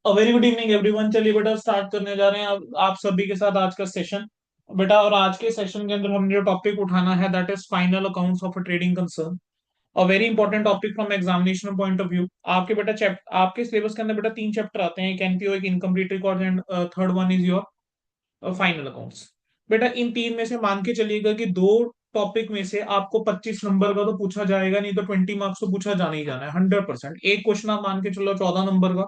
Very good evening everyone. चलिए बेटा start करने जा रहे हैं अब आप सभी के साथ आज का सेशन। बेटा और आज के सेशन के अंदर हमने जो टॉपिक उठाना है that is final accounts of a trading concern. A very important topic from examination point of view. आपके बेटा चैप्टर आपके सिलेबस के अंदर बेटा तीन चैप्टर आते हैं, एक एनपीओ, एक incomplete record and third one is your final accounts. बेटा इन तीन में से मान के चलिएगा कि दो टॉपिक में से आपको 25 नंबर का तो पूछा जाएगा, नहीं तो 20 मार्क्स तो पूछा जाना ही जाना है 100%। एक क्वेश्चन आप मान के चलो 14 नंबर का,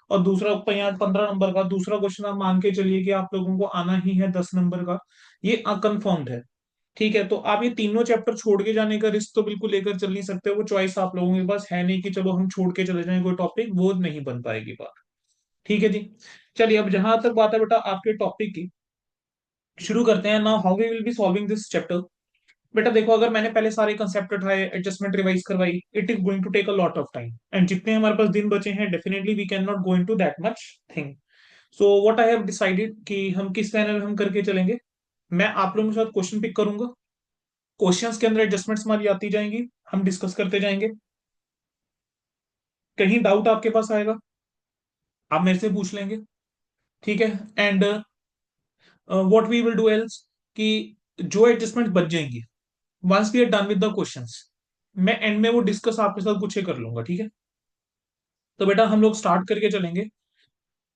और दूसरा 15 नंबर का। दूसरा क्वेश्चन आप मान के चलिए कि आप लोगों को आना ही है 10 नंबर का। ये अनकन्फर्म्ड है। ठीक है, तो आप ये तीनों चैप्टर छोड़ के जाने का रिस्क तो बिल्कुल लेकर चल नहीं सकते। वो चॉइस आप लोगों के पास है नहीं कि चलो हम छोड़ के चले जाएं कोई टॉपिक, वो नहीं बन पाएगी बात। ठीक है जी। चलिए अब जहां तक बात है बेटा आपके टॉपिक की, शुरू करते हैं। Now how we will be solving this chapter. बेटा देखो, अगर मैंने पहले सारे कंसेप्ट उठाए, एडजस्टमेंट रिवाइज करवाई, it is going to take a lot of time, and जितने हमारे पास दिन बचे हैं definitely we can not go into that much thing. So what I have decided कि हम किस पैनल में हम करके चलेंगे। मैं आप लोगों के साथ क्वेश्चन पिक करूंगा, क्वेश्चंस के अंदर एडजस्टमेंट्स हमारी आती जाएंगी, हम डिस्कस करते जाएंगे। कहीं डाउट आपके पास आएगा आप मेरे से पूछ लेंगे। ठीक है। And what we will do else कि जो एडजस्टमेंट बच जाएंगी, once we are done with the questions, मैं एंड में वो डिस्कस आपके साथ कुछ ही कर लूंगा। ठीक है। तो बेटा हम लोग स्टार्ट करके चलेंगे।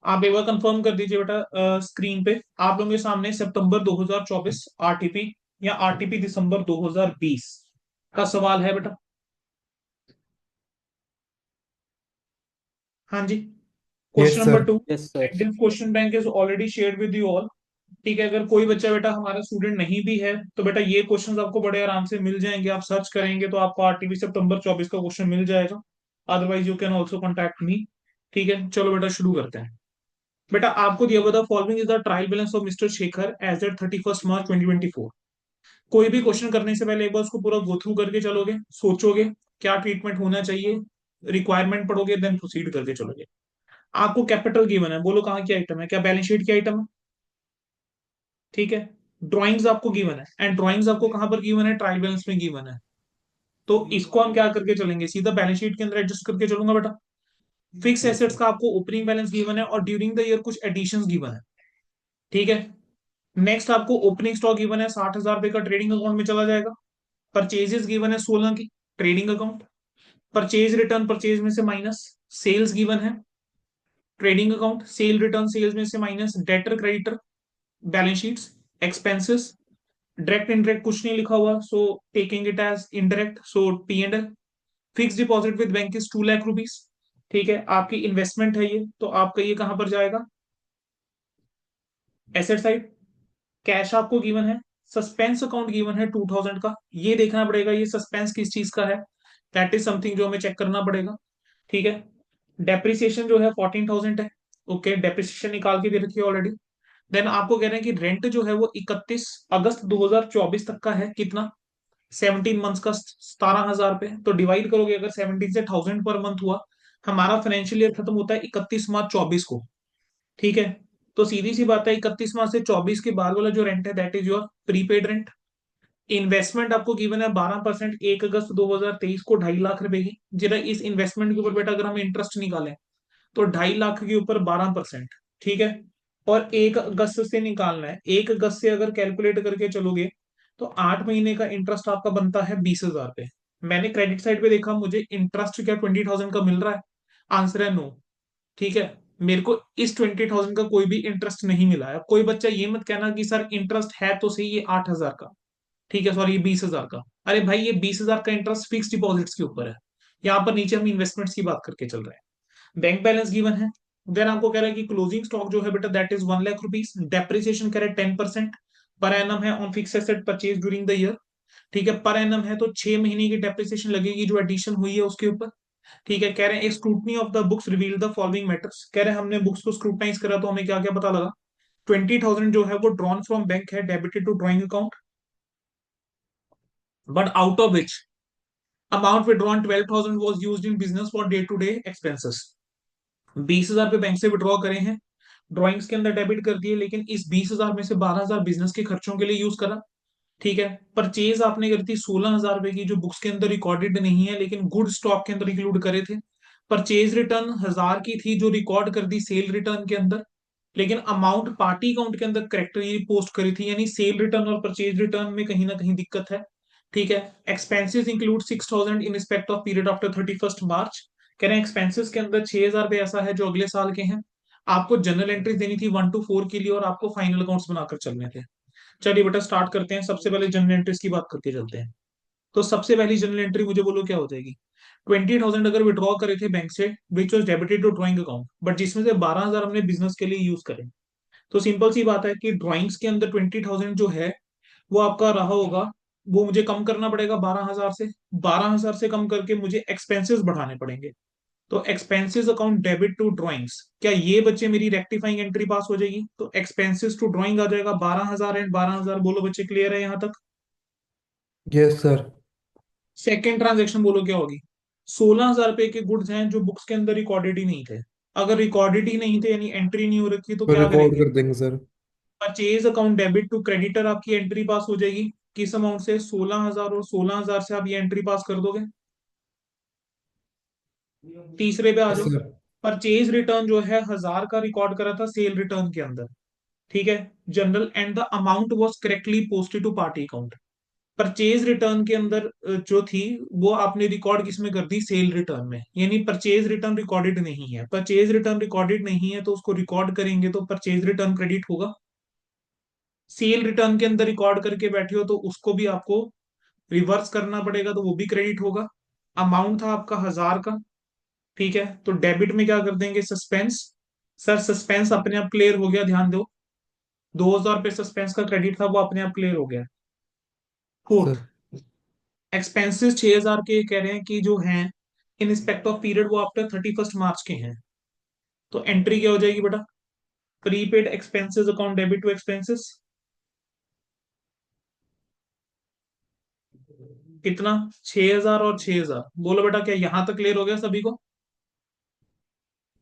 आप एक बार कंफर्म कर दीजिए बेटा स्क्रीन पे आप लोगों के सामने सितंबर 2024 आरटीपी या आरटीपी दिसंबर 2020 का सवाल है बेटा। हाँ जी। Question yes number sir. 2, yes sir. This question bank is already shared with you all. ठीक है, अगर कोई बच्चा बेटा हमारा स्टूडेंट नहीं भी है तो बेटा ये क्वेश्चंस आपको बड़े आराम से मिल जाएंगे। आप सर्च करेंगे तो आपको आरटीपी सितंबर 24 का क्वेश्चन मिल जाएगा। Otherwise you can also contact me. ठीक है, चलो बेटा शुरू करते हैं। बेटा आपको दिया हुआ था following is the trial balance of mister Shekhar as at 31 March 2024। कोई भी क्वेश्चन करने से पहले एक बार उसको पूरा गो थ्रू करके चलोगे, सोचोगे क्या ट्रीटमेंट होना चाहिए, रिक्वायरमेंट पढ़ोगे, देन प्रोसीड करके चलोगे। आपको कैपिटल गिवन है, बोलो कहाँ की आइटम है, क्या बैलेंस शीट की आइटम है। ठीक है। ड्राइंग्स आपको गिवन है, एंड ड्राइंग्स आपको कहां पर गिवन है, ट्रायल बैलेंस में गिवन है। तो इसको हम क्या करके चलेंगे, सीधा बैलेंस शीट के अंदर एडजस्ट करके चलूंगा बेटा। फिक्स एसेट्स का आपको ओपनिंग बैलेंस गिवन है और ड्यूरिंग द ईयर कुछ एडिशंस गिवन है। ठीक है। नेक्स्ट आपको ओपनिंग स्टॉक गिवन है 60,000 रुपए का, ट्रेडिंग अकाउंट में चला जाएगा। परचेजेस गिवन है 16 की, trading account. Purchase return purchase में से माइनस, सेल्स गिवन है, trading account. Sale return sales में से minus, debtor creditor, balance sheets. Expenses, direct indirect कुछ नहीं लिखा हुआ, so taking it as indirect, so P and L. Fix deposit with bank is 2 lakh rupees. ठीक है, आपकी इन्वेस्टमेंट है ये, तो आपका ये कहां पर जाएगा, एसेट साइड। कैश आपको गिवन है, सस्पेंस अकाउंट गिवन है 2000 का, ये देखना पड़ेगा ये सस्पेंस किस चीज का है। दैट इज समथिंग जो हमें चेक करना पड़ेगा। ठीक है। डेप्रिसिएशन जो है 14,000 है। ओके, डेप्रिसिएशन निकाल के दे रखी है ऑलरेडी। देन आपको कह रहे हैं कि रेंट जो है वो 31 अगस्त 2024 तक का है, कितना, 17 मंथ्स का 17,000 रुपए। तो डिवाइड करोगे अगर 17 से 1000 पर मंथ हुआ, हमारा फाइनेंशियल ईयर खत्म होता है 31 मार्च 24 को। ठीक है। तो सीधी सी बात है 31 मार्च से 24 के बाद वाला जो रेंट है that is your prepaid rent. Investment आपको गिवन है 12%, 1 अगस्त 2023 को 2.5 लाख रुपए की। जरा इस इन्वेस्टमेंट के ऊपर बेटा अगर हम इंटरेस्ट निकालें तो 2.5 लाख के ऊपर 12%। ठीक है। और 1 अगस्त से निकालना है, 1 अगस्त से अगर कैलकुलेट करके चलोगे तो 8 महीने का इंटरेस्ट आपका बनता है 20,000 रुपए। मैंने क्रेडिट साइड पे देखा, मुझे इंटरेस्ट क्या 20,000 का मिल रहा है, आंसर है नो। ठीक है। मेरे को इस 20,000 का कोई भी इंटरेस्ट नहीं मिला है। कोई बच्चा ये मत कहना कि सर इंटरेस्ट है तो सही, ये 8,000 का, ठीक है, सॉरी ये 20,000 का। अरे भाई ये 20,000 का इंटरेस्ट फिक्स डिपॉजिट्स के ऊपर है। यहाँ पर नीचे हम इन्वेस्टमेंट्स की बात करके चल रहे हैं। बैंक बैलेंस गिवन है। देन आपको कह रहा है कि क्लोजिंग स्टॉक जो है बेटा that is 1 lakh rupees. Depreciation कह रहे हैं 10% पर एनम है on fix asset purchase during the year. ठीक है, पर एनम है तो 6 महीने की डेप्रिसिएशन लगेगी जो एडिशन हुई है उसके ऊपर। ठीक है, कह रहे हैं scrutiny of the books reveal the following matters. कह रहे हैं हमने बुक्स को स्क्रूटनाइज करा तो हमें क्या क्या पता लगा। 20,000 जो है वो ड्रॉन फ्रॉम बैंक है, debited to drawing account, but out of which amount withdrawn 12,000 was use in business for day to day expenses. 20,000 पे बैंक से विड्रॉ करे हैं, ड्रॉइंग्स के अंदर डेबिट कर दिए, लेकिन इस 20,000 में से 12,000 बिजनेस के खर्चों के लिए यूज करा। ठीक है। परचेज आपने करी थी 16,000 रुपए की, जो बुक्स के अंदर रिकॉर्डेड नहीं है लेकिन गुड स्टॉक के अंदर इंक्लूड करे थे। परचेज रिटर्न 1000 की थी जो रिकॉर्ड कर दी सेल रिटर्न के अंदर, लेकिन अमाउंट पार्टी अकाउंट के अंदर करेक्टली पोस्ट करी थी, यानी सेल रिटर्न और परचेज रिटर्न में कहीं ना कहीं दिक्कत है। ठीक है। Expenses include 6000 in respect of period after 31 मार्च। कह रहे हैं एक्सपेंसेस के अंदर 6000 रुपये ऐसा है जो अगले साल के हैं। आपको जनरल एंट्रीज देनी थी 1 to 4 के लिए, और आपको फाइनल अकाउंट्स बनाकर चलने थे। चलिए बेटा स्टार्ट करते हैं, सबसे पहले जनरल एंट्रीज की बात करके चलते हैं। तो सबसे पहली जनरल एंट्री मुझे बोलो क्या हो जाएगी। 20,000 अगर विड्रॉ करे थे बैंक से, which was debited to drawing account, but जिसमें से 12,000 हमने बिजनेस के लिए यूज करे। तो सिंपल सी बात है कि ड्रॉइंग्स के अंदर 20,000 जो है वो आपका रहा होगा, वो मुझे कम करना पड़ेगा 12,000 से। 12,000 से कम करके मुझे एक्सपेंसेस बढ़ाने पड़ेंगे। तो expenses account debit to drawings, क्या ये बच्चे मेरी रेक्टिफाइंग एंट्री पास हो जाएगी? तो एक्सपेंसेस टू ड्रॉइंग आ जाएगा 12,000 एंड 12,000। बोलो बच्चे क्लियर है यहाँ तक? Yes sir. सेकेंड ट्रांजेक्शन बोलो क्या होगी। 16,000 रुपए के गुड्स हैं जो बुक्स के अंदर रिकॉर्डेड ही नहीं थे। अगर रिकॉर्डेड ही नहीं थे यानी एंट्री नहीं हो रखी, तो तो क्या रिकॉर्ड करेंगे? कर देंगे sir. Purchase account debit to creditor आपकी एंट्री पास हो जाएगी। किस अमाउंट से? 16,000, और 16,000 से आप ये एंट्री पास कर दोगे। तीसरे पे आ यस जाओ। सर। परचेज रिटर्न जो है 1000 का रिकॉर्ड करा था सेल रिटर्न के अंदर। ठीक है। Journal and the amount was correctly posted to party account. Purchase return के अंदर जो थी वो आपने रिकॉर्ड किस में कर दी? सेल रिटर्न में। यानी परचेज रिटर्न रिकॉर्डेड नहीं है। परचेज रिटर्न रिकॉर्डेड नहीं है तो उसको रिकॉर्ड करेंगे तो परचेज रिटर्न क्रेडिट होगा। सेल रिटर्न के अंदर रिकॉर्ड करके बैठे हो तो उसको भी आपको रिवर्स करना पड़ेगा, तो वो भी क्रेडिट होगा। अमाउंट था आपका 1000 का। ठीक है। तो डेबिट में क्या कर देंगे? सस्पेंस। सर सस्पेंस अपने आप क्लियर हो गया, ध्यान दो। 2,000 रुपये सस्पेंस का क्रेडिट था वो अपने आप क्लियर हो गया। फोर्थ, सर एक्सपेंसेस 6,000 के कह रहे हैं कि जो हैं इन रिस्पेक्ट ऑफ पीरियड वो आफ्टर 31 मार्च के हैं। तो एंट्री क्या हो जाएगी बेटा? Prepaid expenses account debit to expenses. कितना? 6,000 और 6,000। बोलो बेटा क्या यहां तक क्लियर हो गया सभी को?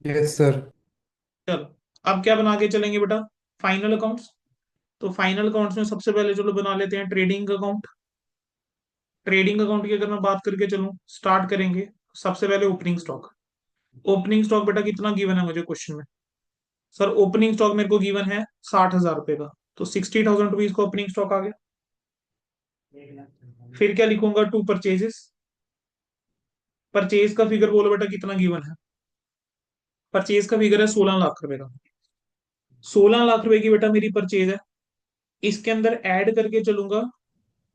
Yes sir. चलो अब क्या बना के चलेंगे बेटा? Final accounts. तो फाइनल अकाउंट्स में सबसे पहले चलो बना लेते हैं ट्रेडिंग अकाउंट। ट्रेडिंग अकाउंट की अगर मैं बात करके चलूं, स्टार्ट करेंगे। सबसे पहले ओपनिंग स्टॉक। ओपनिंग स्टॉक बेटा कितना गिवन है मुझे क्वेश्चन में? सर ओपनिंग स्टॉक मेरे को गिवन है 60,000 रुपए का। तो 60,000 रुपीज का ओपनिंग स्टॉक आ गया। फिर क्या लिखूंगा? To purchases. परचेज का फिगर बोलो बेटा कितना गिवन है? परचेज का फिगर है 16 लाख रुपए का। 16 लाख रुपए की बेटा मेरी परचेज है। इसके अंदर ऐड करके चलूंगा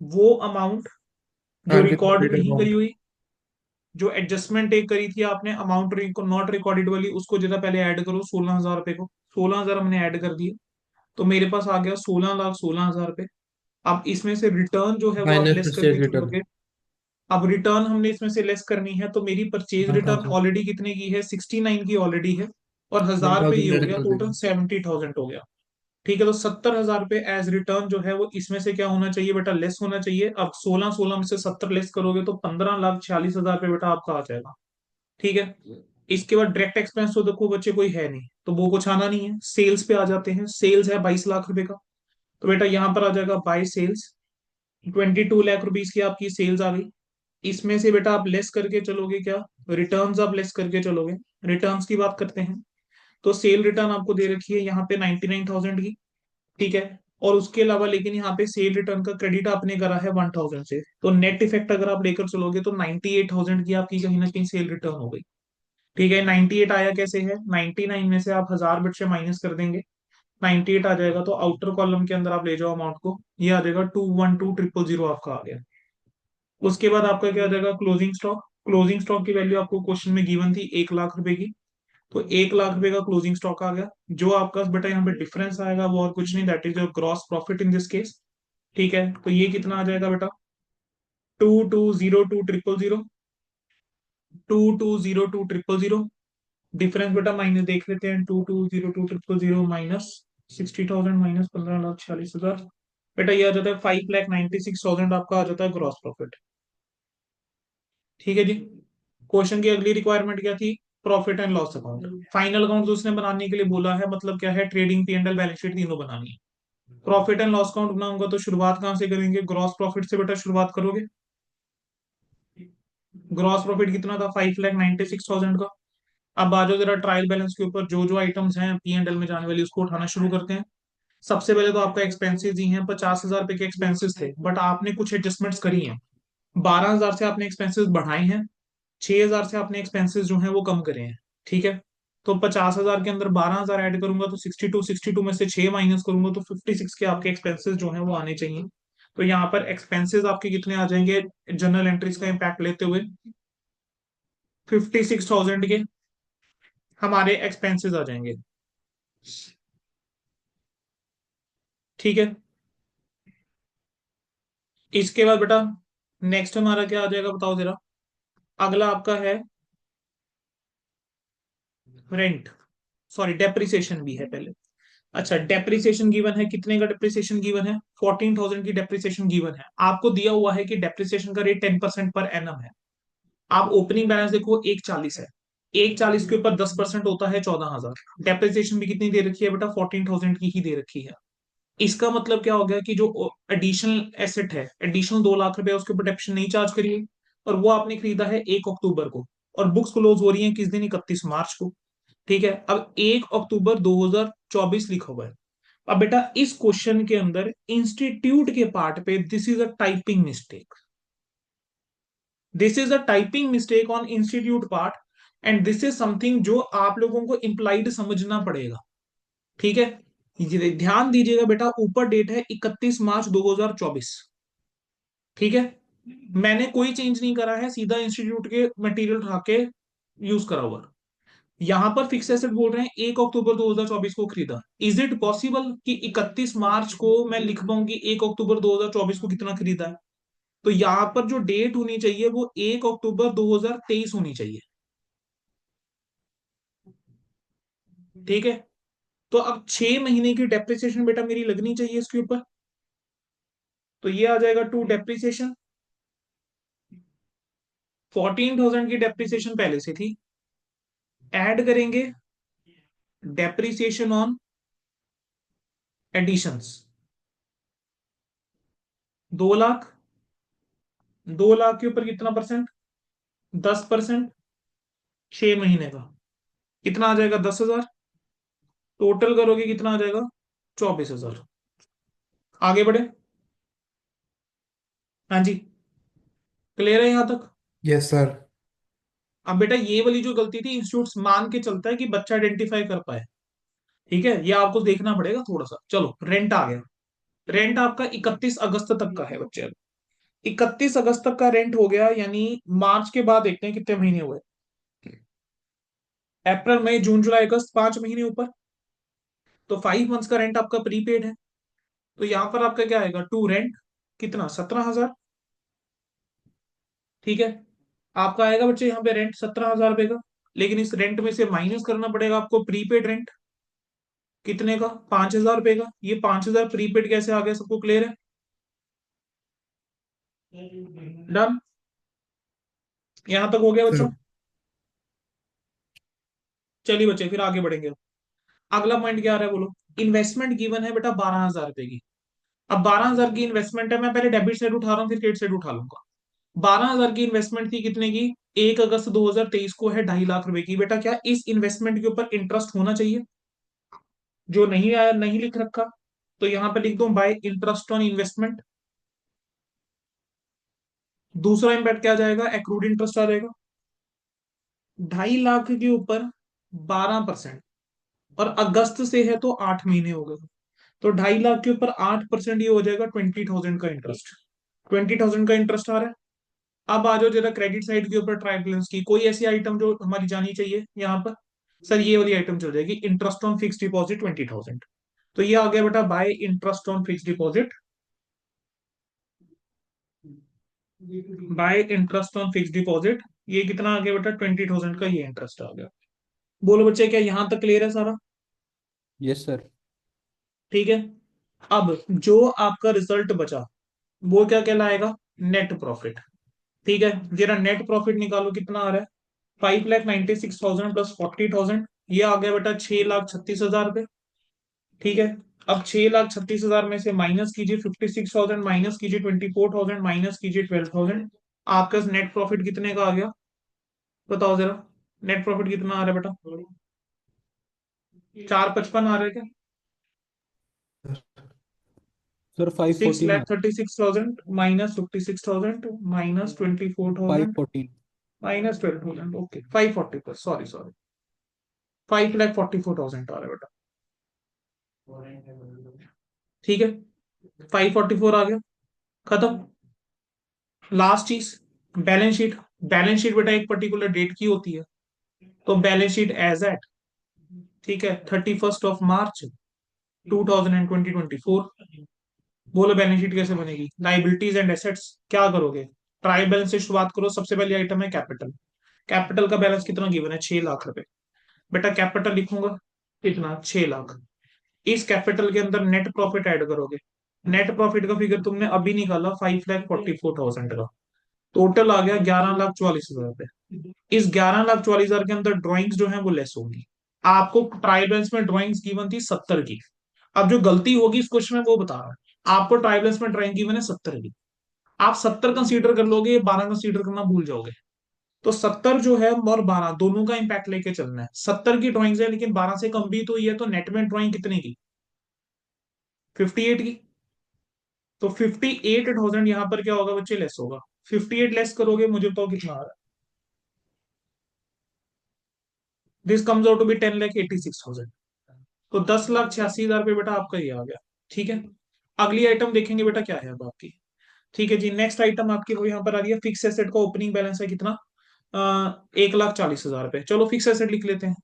वो अमाउंट जो रिकॉर्ड एंटीसिपेटेड नहीं करी अमाउंट। हुई। जो एडजस्टमेंट टेक करी थी आपने अमाउंट नॉट रिकॉर्डेड वाली, उसको जरा पहले ऐड करो 16,000 रुपए को। 16,000 हमने ऐड कर दिए। तो मेरे पास आ गया 16,16,000 रुपए। अब इसमें से रिटर्न जो है वो आप माइनस लेस सेल करके रिटर्न। चलोगे। अब रिटर्न हमने इसमें से लेस करनी है, तो मेरी purchase one return thousand already कितने की है? 69 की ऑलरेडी है। और वन 1000 पे ये थाउजेंड हो ऐड गया, कर टोटल देंगे। 70,000 हो गया। ठीक है। तो 70,000 रुपए एज रिटर्न जो है वो इसमें से क्या होना चाहिए बेटा? लेस होना चाहिए। अब 16 16 में से 70 लेस करोगे तो 15,46,000 रुपये बेटा आपका आ जाएगा। ठीक है। इसके बाद डायरेक्ट एक्सपेंस तो देखो बच्चे कोई है नहीं, तो वो कुछ आना नहीं है। सेल्स पे आ जाते हैं। सेल्स है 22 लाख रुपए का। तो बेटा यहाँ पर आ जाएगा बाय सेल्स। 22 लाख रुपीज की आपकी सेल्स आ गई। इसमें से बेटा आप लेस करके चलोगे क्या? रिटर्न्स आप लेस करके चलोगे। रिटर्न्स की बात करते हैं। तो सेल रिटर्न आपको दे रखी है यहाँ पे 99,000 की। ठीक है। और उसके अलावा लेकिन यहाँ पे सेल रिटर्न का क्रेडिट आपने करा है 1,000 से, तो नेट इफेक्ट अगर आप लेकर चलोगे तो 98,000 की आपकी कहीं ना कहीं सेल रिटर्न हो गई। ठीक है। 98 आया कैसे है? 99 में से आप 1000 बिट से माइनस कर देंगे। 98 आ जाएगा, तो आउटर कॉलम के अंदर आप ले जाओ अमाउंट को। ये आ जाएगा 212,000 आपका आ गया। उसके बाद आपका क्या आ जाएगा? Closing stock. क्लोजिंग स्टॉक की वैल्यू आपको क्वेश्चन में गिवन थी 1 लाख रुपए की। तो 1 लाख रुपए का क्लोजिंग स्टॉक आ गया। जो आपका बेटा यहाँ पे डिफरेंस आएगा वो और कुछ नहीं, that is your gross profit in this case. ठीक है। तो ये कितना आ जाएगा बेटा? 2202,000। 2202,000। डिफरेंस बेटा माइनस देख लेते हैं। 2202,000 माइनस 60,000 माइनस 15,46,000। बेटा ये आ जाता है 5,96,000 आपका आ जाता है ग्रॉस प्रॉफिट। ठीक है जी। क्वेश्चन की अगली रिक्वायरमेंट क्या थी? Profit and loss account. Final account उसने बनाने के लिए बोला है, मतलब क्या है? Trading P and L balance sheet तीनों बनानी है। प्रॉफिट एंड लॉस अकाउंट बनाऊंगा तो शुरुआत कहां से करेंगे? ग्रॉस प्रॉफिट से बेटा शुरुआत करोगे। ग्रॉस प्रॉफिट कितना था? 5,96,000 का। अब आ जाओ जरा ट्रायल बैलेंस के ऊपर, जो जो आइटम्स हैं पी एंड एल में जाने वाली उसको उठाना शुरू करते हैं। सबसे पहले तो आपका एक्सपेंसेस ही हैं, 50,000 रुपए के एक्सपेंसेस थे, बट आपने कुछ एडजस्टमेंट्स करी हैं। 12,000 से आपने एक्सपेंसेस बढ़ाए हैं, 6,000 से आपने एक्सपेंसेस जो हैं वो कम करे हैं। ठीक है। तो 50,000 के अंदर 12,000 ऐड करूंगा तो 62, 62 में से 6 माइनस करूंगा तो 56 के आपके एक्सपेंसेस जो हैं वो आने चाहिए। तो यहाँ पर एक्सपेंसेस आपके कितने आ जाएंगे जनरल एंट्रीज का इम्पैक्ट लेते हुए? 56,000 के हमारे एक्सपेंसेस आ जाएंगे। ठीक है। इसके बाद बेटा नेक्स्ट हमारा क्या आ जाएगा बताओ जरा। अगला आपका है रेंट, सॉरी डेप्रिसिएशन भी है पहले। अच्छा, डेप्रिसिएशन गिवन है, कितने का डेप्रिसिएशन गिवन है? 14,000 की डेप्रिसिएशन गिवन है। आपको दिया हुआ है कि डेप्रिसिएशन का रेट 10% पर एनम है। आप ओपनिंग बैलेंस देखो 140 है, 140 के ऊपर 10% होता है 14,000। डेप्रिसिएशन भी कितनी दे रखी है बेटा? 14,000 की ही दे रखी है। इसका मतलब क्या हो गया कि जो एडिशनल एसेट है, एडिशनल 2 लाख रुपए उसके ऊपर डेप्रिसिएशन नहीं चार्ज करिए, और वो आपने खरीदा है 1 अक्टूबर को, और बुक्स क्लोज हो रही है किस दिन? 31 मार्च को। ठीक है। अब 1 अक्टूबर 2024 लिखा हुआ है। अब बेटा इस क्वेश्चन के अंदर इंस्टीट्यूट के पार्ट पे this is a typing mistake, this is a typing mistake on institute part, and this is something जो आप लोगों को इंप्लाइड समझना पड़ेगा। ठीक है। ध्यान दीजिएगा बेटा, ऊपर डेट है 31 मार्च 2024। ठीक है। मैंने कोई चेंज नहीं करा है, सीधा इंस्टीट्यूट के मटेरियल उठा के यूज करा हुआ। यहां पर फिक्स एसेट बोल रहे हैं 1 अक्टूबर 2024 को खरीदा। इज इट पॉसिबल कि 31 मार्च को मैं लिख पाऊं कि 1 अक्टूबर 2024 को कितना खरीदा है? तो यहां पर जो डेट होनी चाहिए वो 1 अक्टूबर 2023 होनी चाहिए। ठीक है। तो अब 6 महीने की डेप्रिसिएशन बेटा मेरी लगनी चाहिए इसके ऊपर। तो ये आ जाएगा टू डेप्रिसिएशन। 14,000 की डेप्रिसिएशन पहले से थी, ऐड करेंगे depreciation on additions 2 lakh. 2 lakh के ऊपर कितना परसेंट? 10%। 6 महीने का कितना आ जाएगा? 10,000। टोटल करोगे कितना आ जाएगा? 24,000। आगे बढ़े। हाँ जी, क्लियर है यहां तक? Yes sir. अब बेटा ये वाली जो गलती थी, इंस्टीट्यूट मान के चलता है कि बच्चा आइडेंटिफाई कर पाए। ठीक है, ये आपको देखना पड़ेगा थोड़ा सा। चलो रेंट आ गया। रेंट आपका 31 अगस्त तक का है बच्चे। 31 अगस्त तक का रेंट हो गया, यानी मार्च के बाद देखते हैं कितने महीने हुए। अप्रैल मई जून जुलाई अगस्त, 5 महीने ऊपर। तो 5 मंथ्स का रेंट आपका प्रीपेड है। तो यहां पर आपका क्या आएगा? टू रेंट कितना? 17,000। ठीक है। आपका आएगा बच्चे यहाँ पे रेंट 17,000 रुपए का। लेकिन इस रेंट में से माइनस करना पड़ेगा आपको प्रीपेड रेंट। कितने का? 5,000 रुपए का। ये 5,000 प्रीपेड कैसे आ गया? सबको क्लियर है? डन। यहां तक हो गया सर बच्चों? चलिए बच्चे फिर आगे बढ़ेंगे। अगला पॉइंट क्या आ रहा है बोलो। इन्वेस्टमेंट गिवन है बेटा 12,000 रुपए की। अब 12,000 की इन्वेस्टमेंट है, मैं पहले डेबिट साइड उठा रहा हूँ फिर क्रेडिट साइड उठा लूंगा। 12,000 की इन्वेस्टमेंट थी कितने की? 1 अगस्त 2023 को है 2.5 लाख रुपए की। बेटा क्या इस इन्वेस्टमेंट के ऊपर इंटरेस्ट होना चाहिए? जो नहीं आया, नहीं लिख रखा, तो यहां पे लिख दो बाय इंटरेस्ट ऑन इन्वेस्टमेंट। दूसरा इम्पैक्ट क्या आ जाएगा? एक्रूड इंटरेस्ट आ जाएगा। 2.5 लाख के ऊपर 12%, और अगस्त से है तो 8 महीने हो गए। तो 2.5 लाख के ऊपर 8%, ये हो जाएगा 20,000 का इंटरेस्ट। 20,000 का इंटरेस्ट आ रहा है। अब आ जाओ जरा क्रेडिट साइड के ऊपर ट्रायल बैलेंस की कोई ऐसी आइटम जो हमारी जानी चाहिए यहाँ पर। सर ये वाली आइटम चल जाएगी, इंटरेस्ट ऑन फिक्स डिपॉजिट 20,000। तो ये आ गया बेटा bye interest on fix deposit, bye interest on fix deposit. ये कितना आ गया बेटा? 20,000 का ये इंटरेस्ट आ गया। बोलो बच्चे क्या यहां तक क्लियर है सारा? Yes sir. ठीक है। अब जो आपका रिजल्ट बचा वो क्या कहलाएगा? Net profit. ठीक है, जरा नेट प्रॉफिट निकालो कितना आ रहा है? 5,96,000 प्लस 40,000, ये आ गया बेटा 6,36,000 रुपये। ठीक है। अब 6,36,000 में से माइनस कीजिए 56,000, माइनस कीजिए 24,000, माइनस कीजिए 12,000। आपका नेट प्रॉफिट कितने का आ गया बताओ जरा? नेट प्रॉफिट कितना आ रहा है बेटा? 455 आ रहा है क्या? Sir five six fourteen lakh thirty six thousand minus 56,000 minus twenty four five thousand fourteen minus 12,000, okay 540 plus, sorry sorry, 5,44,000 आ रहा है बेटा। ठीक है, 544 आ गया, खत्म। लास्ट चीज, बैलेंस शीट। बैलेंस शीट बेटा एक पर्टिकुलर डेट की होती है, तो बैलेंस शीट एज एट, ठीक है, 31 मार्च 2024। बोलो बैलेंस शीट कैसे बनेगी? लाइबिलिटीज एंड एसेट्स क्या करोगे? ट्रायल बैलेंस से शुरुआत करो, सबसे पहले आइटम है कैपिटल। कैपिटल का बैलेंस कितना गिवन है? 6 लाख रुपए। बेटा कैपिटल लिखूंगा कितना? 6 लाख। इस कैपिटल के अंदर नेट प्रॉफिट ऐड करोगे। नेट प्रॉफिट का फिगर तुमने अभी निकाला 5,44,000 का, टोटल आ गया 11,44,000 रुपए। इस 11,44,000 के अंदर ड्रॉइंग्स जो है वो लेस होंगी। आपको ट्रायल बैलेंस में ड्रॉइंग्स गिवन थी 70 की। अब जो गलती होगी इस क्वेश्चन में वो बता रहा है। आपको ट्रायल बैलेंस में ड्रॉइंग गिवन है 70 की, आप 70 कंसीडर कर लोगे, 12 कंसीडर करना भूल जाओगे। तो 70 जो है और 12 दोनों का इंपैक्ट लेके चलना है। 70 की ड्रॉइंग्स है लेकिन 12 से कम भी तो ये है, तो नेट में ड्रॉइंग कितने की? 58 की। तो 58,000 यहाँ पर क्या होगा बच्चे? लेस होगा। 58 लेस करोगे, मुझे बताओ कितना आ रहा है? This comes out to be 10,86,000। तो 10,86,000 रुपये बेटा आपका ये आ गया। ठीक है, अगली आइटम देखेंगे बेटा क्या है अब आपकी। ठीक है जी, नेक्स्ट आइटम आपकी वो यहाँ पर आ रही है, फिक्स एसेट का ओपनिंग बैलेंस है कितना? 1,40,000 रुपये। चलो फिक्स एसेट लिख लेते हैं।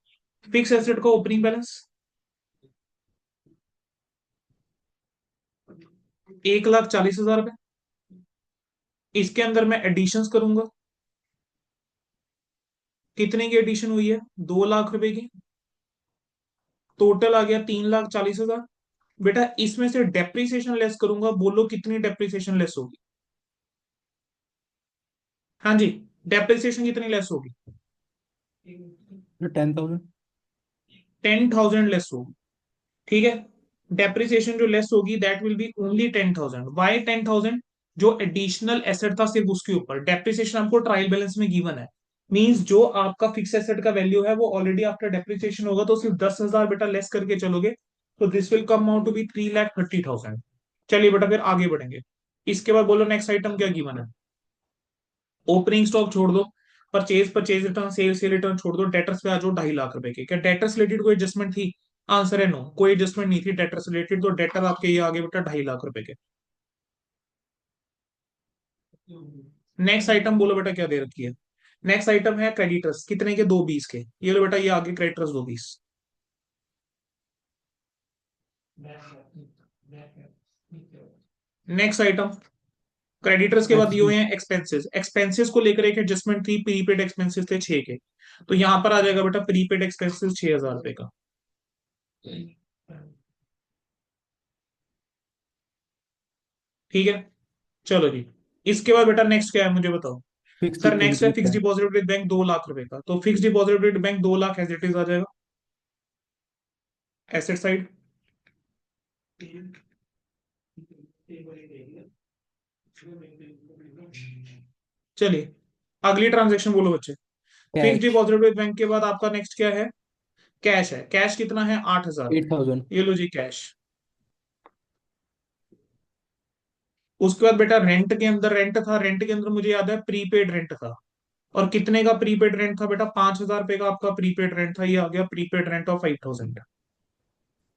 फिक्स एसेट का ओपनिंग बैलेंस 1,40,000 रुपये। इसके अंदर मैं एडिशंस करूंगा। कितने की एडिशन हुई है? 2 लाख रुपए की। टोटल आ गया 3,40,000। बेटा इसमें से डेप्रिसिएशन लेस करूंगा, बोलो कितनी डेप्रिसिएशन लेस होगी? हाँ जी, डेप्रिसिएशन कितनी लेस होगी? 10,000। 10,000 लेस होगी। ठीक है, डेप्रिसिएशन जो लेस होगी that will be only 10,000। Why 10,000? जो एडिशनल एसेट था सिर्फ उसके ऊपर डेप्रिसिएशन आपको ट्रायल बैलेंस में गिवन है। मींस जो आपका फिक्स एसेट का वैल्यू है वो ऑलरेडी आफ्टर डेप्रिसिएशन होगा, तो सिर्फ 10,000 बेटा लेस करके चलोगे, तो this will come out to be 3,30,000। चलिए बेटा फिर आगे बढ़ेंगे। इसके बाद बोलो नेक्स्ट आइटम क्या गिवन है? ओपनिंग स्टॉक छोड़ दो, purchase purchase return sale sale return छोड़ दो, डेटर्स पे आ जाओ 2.5 लाख रुपए के। क्या डेटर्स रिलेटेड कोई एडजस्टमेंट थी? आंसर है नो, कोई एडजस्टमेंट नहीं थी डेटर्स रिलेटेड, तो डेटर आपके ये आगे बेटा 2.5 लाख रुपए के। नेक्स्ट आइटम बोलो बेटा क्या दे रखी है? नेक्स्ट आइटम है क्रेडिटर्स, कितने के? 220 के। ये लो बेटा ये आगे क्रेडिटर्स 220। नेक्स्ट आइटम, क्रेडिटर्स के बाद दिए एक्सपी हुए हैं एक्सपेंसेस। एक्सपेंसेस को लेकर एक एडजस्टमेंट थी, प्रीपेड एक्सपेंसेस थे 6 के। तो यहां पर आ जाएगा बेटा प्रीपेड एक्सपेंसेस 6,000 रुपए का। ठीक है, चलो जी। इसके बाद बेटा नेक्स्ट क्या है मुझे बताओ? फिक्स सर डिपॉजिट नेक्स्ट है with fix bank. Deposit with bank 2 lakh रुपए का, तो fix deposit with bank 2 lakh as it is आ जाएगा एसेट साइड। चलिए अगली ट्रांजेक्शन बोलो बच्चे। Fix cash deposit with bank के बाद आपका नेक्स्ट क्या है? कैश है। कैश कितना है? 8,000 रुपए। 8,000। ये लो जी कैश। उसके बाद बेटा रेंट के अंदर रेंट था, रेंट के अंदर मुझे याद है प्रीपेड रेंट था। और कितने का प्रीपेड रेंट था बेटा? 5,000 रुपए का आपका प्रीपेड रेंट था। ये आ गया प्रीपेड रेंट ऑफ 5,000।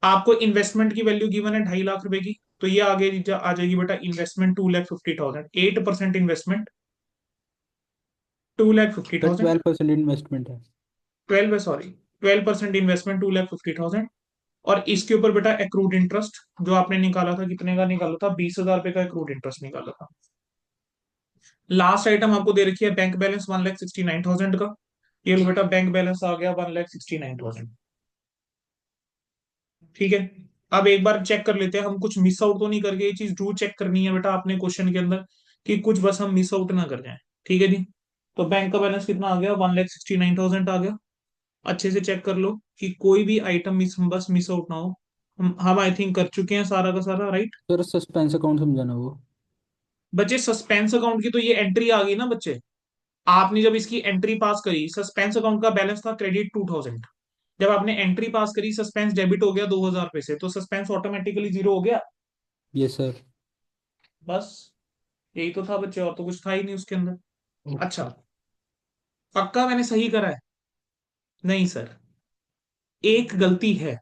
आपको इन्वेस्टमेंट की वैल्यू गिवन है 2.5 लाख रुपए की, तो ये आगे आ जाएगी बेटा investment 2,50,000। 8% investment, two lakh fifty sir thousand 12% investment है। 12% इन्वेस्टमेंट 2,50,000। और इसके ऊपर बेटा एक्रूड इंटरेस्ट जो आपने निकाला था, कितने का निकाला था? 20,000 रुपए का एक्रूड इंटरेस्ट निकाला था। लास्ट आइटम आपको दे रखी है बैंक बैलेंस 1,69,000 का। ये लो बेटा बैंक बैलेंस आ गया 1,69,000। ठीक है, अब एक बार चेक कर लेते हैं हम कुछ मिस आउट तो नहीं करके। ये चीज जरूर चेक करनी है बेटा आपने क्वेश्चन के अंदर, कि कुछ बस हम मिस आउट ना कर जाए। ठीक है जी, तो बैंक का बैलेंस कितना आ गया? 1,69,000 आ गया। अच्छे से चेक कर लो कि कोई भी आइटम मिस बस मिस आउट ना हो। हम आई थिंक कर चुके हैं सारा का सारा, राइट? सर सस्पेंस अकाउंट समझाना वो। बच्चे सस्पेंस अकाउंट की तो ये एंट्री आ गई ना बच्चे। आपने जब इसकी एंट्री पास करी, सस्पेंस अकाउंट का बैलेंस था क्रेडिट 2000। जब आपने एंट्री पास करी, सस्पेंस डेबिट हो गया 2000 रुपए से, तो सस्पेंस ऑटोमेटिकली जीरो हो गया। Yes sir. बस यही तो था बच्चे, और तो कुछ था ही नहीं उसके अंदर। ओके। अच्छा, पक्का मैंने सही करा है? नहीं सर, एक गलती है।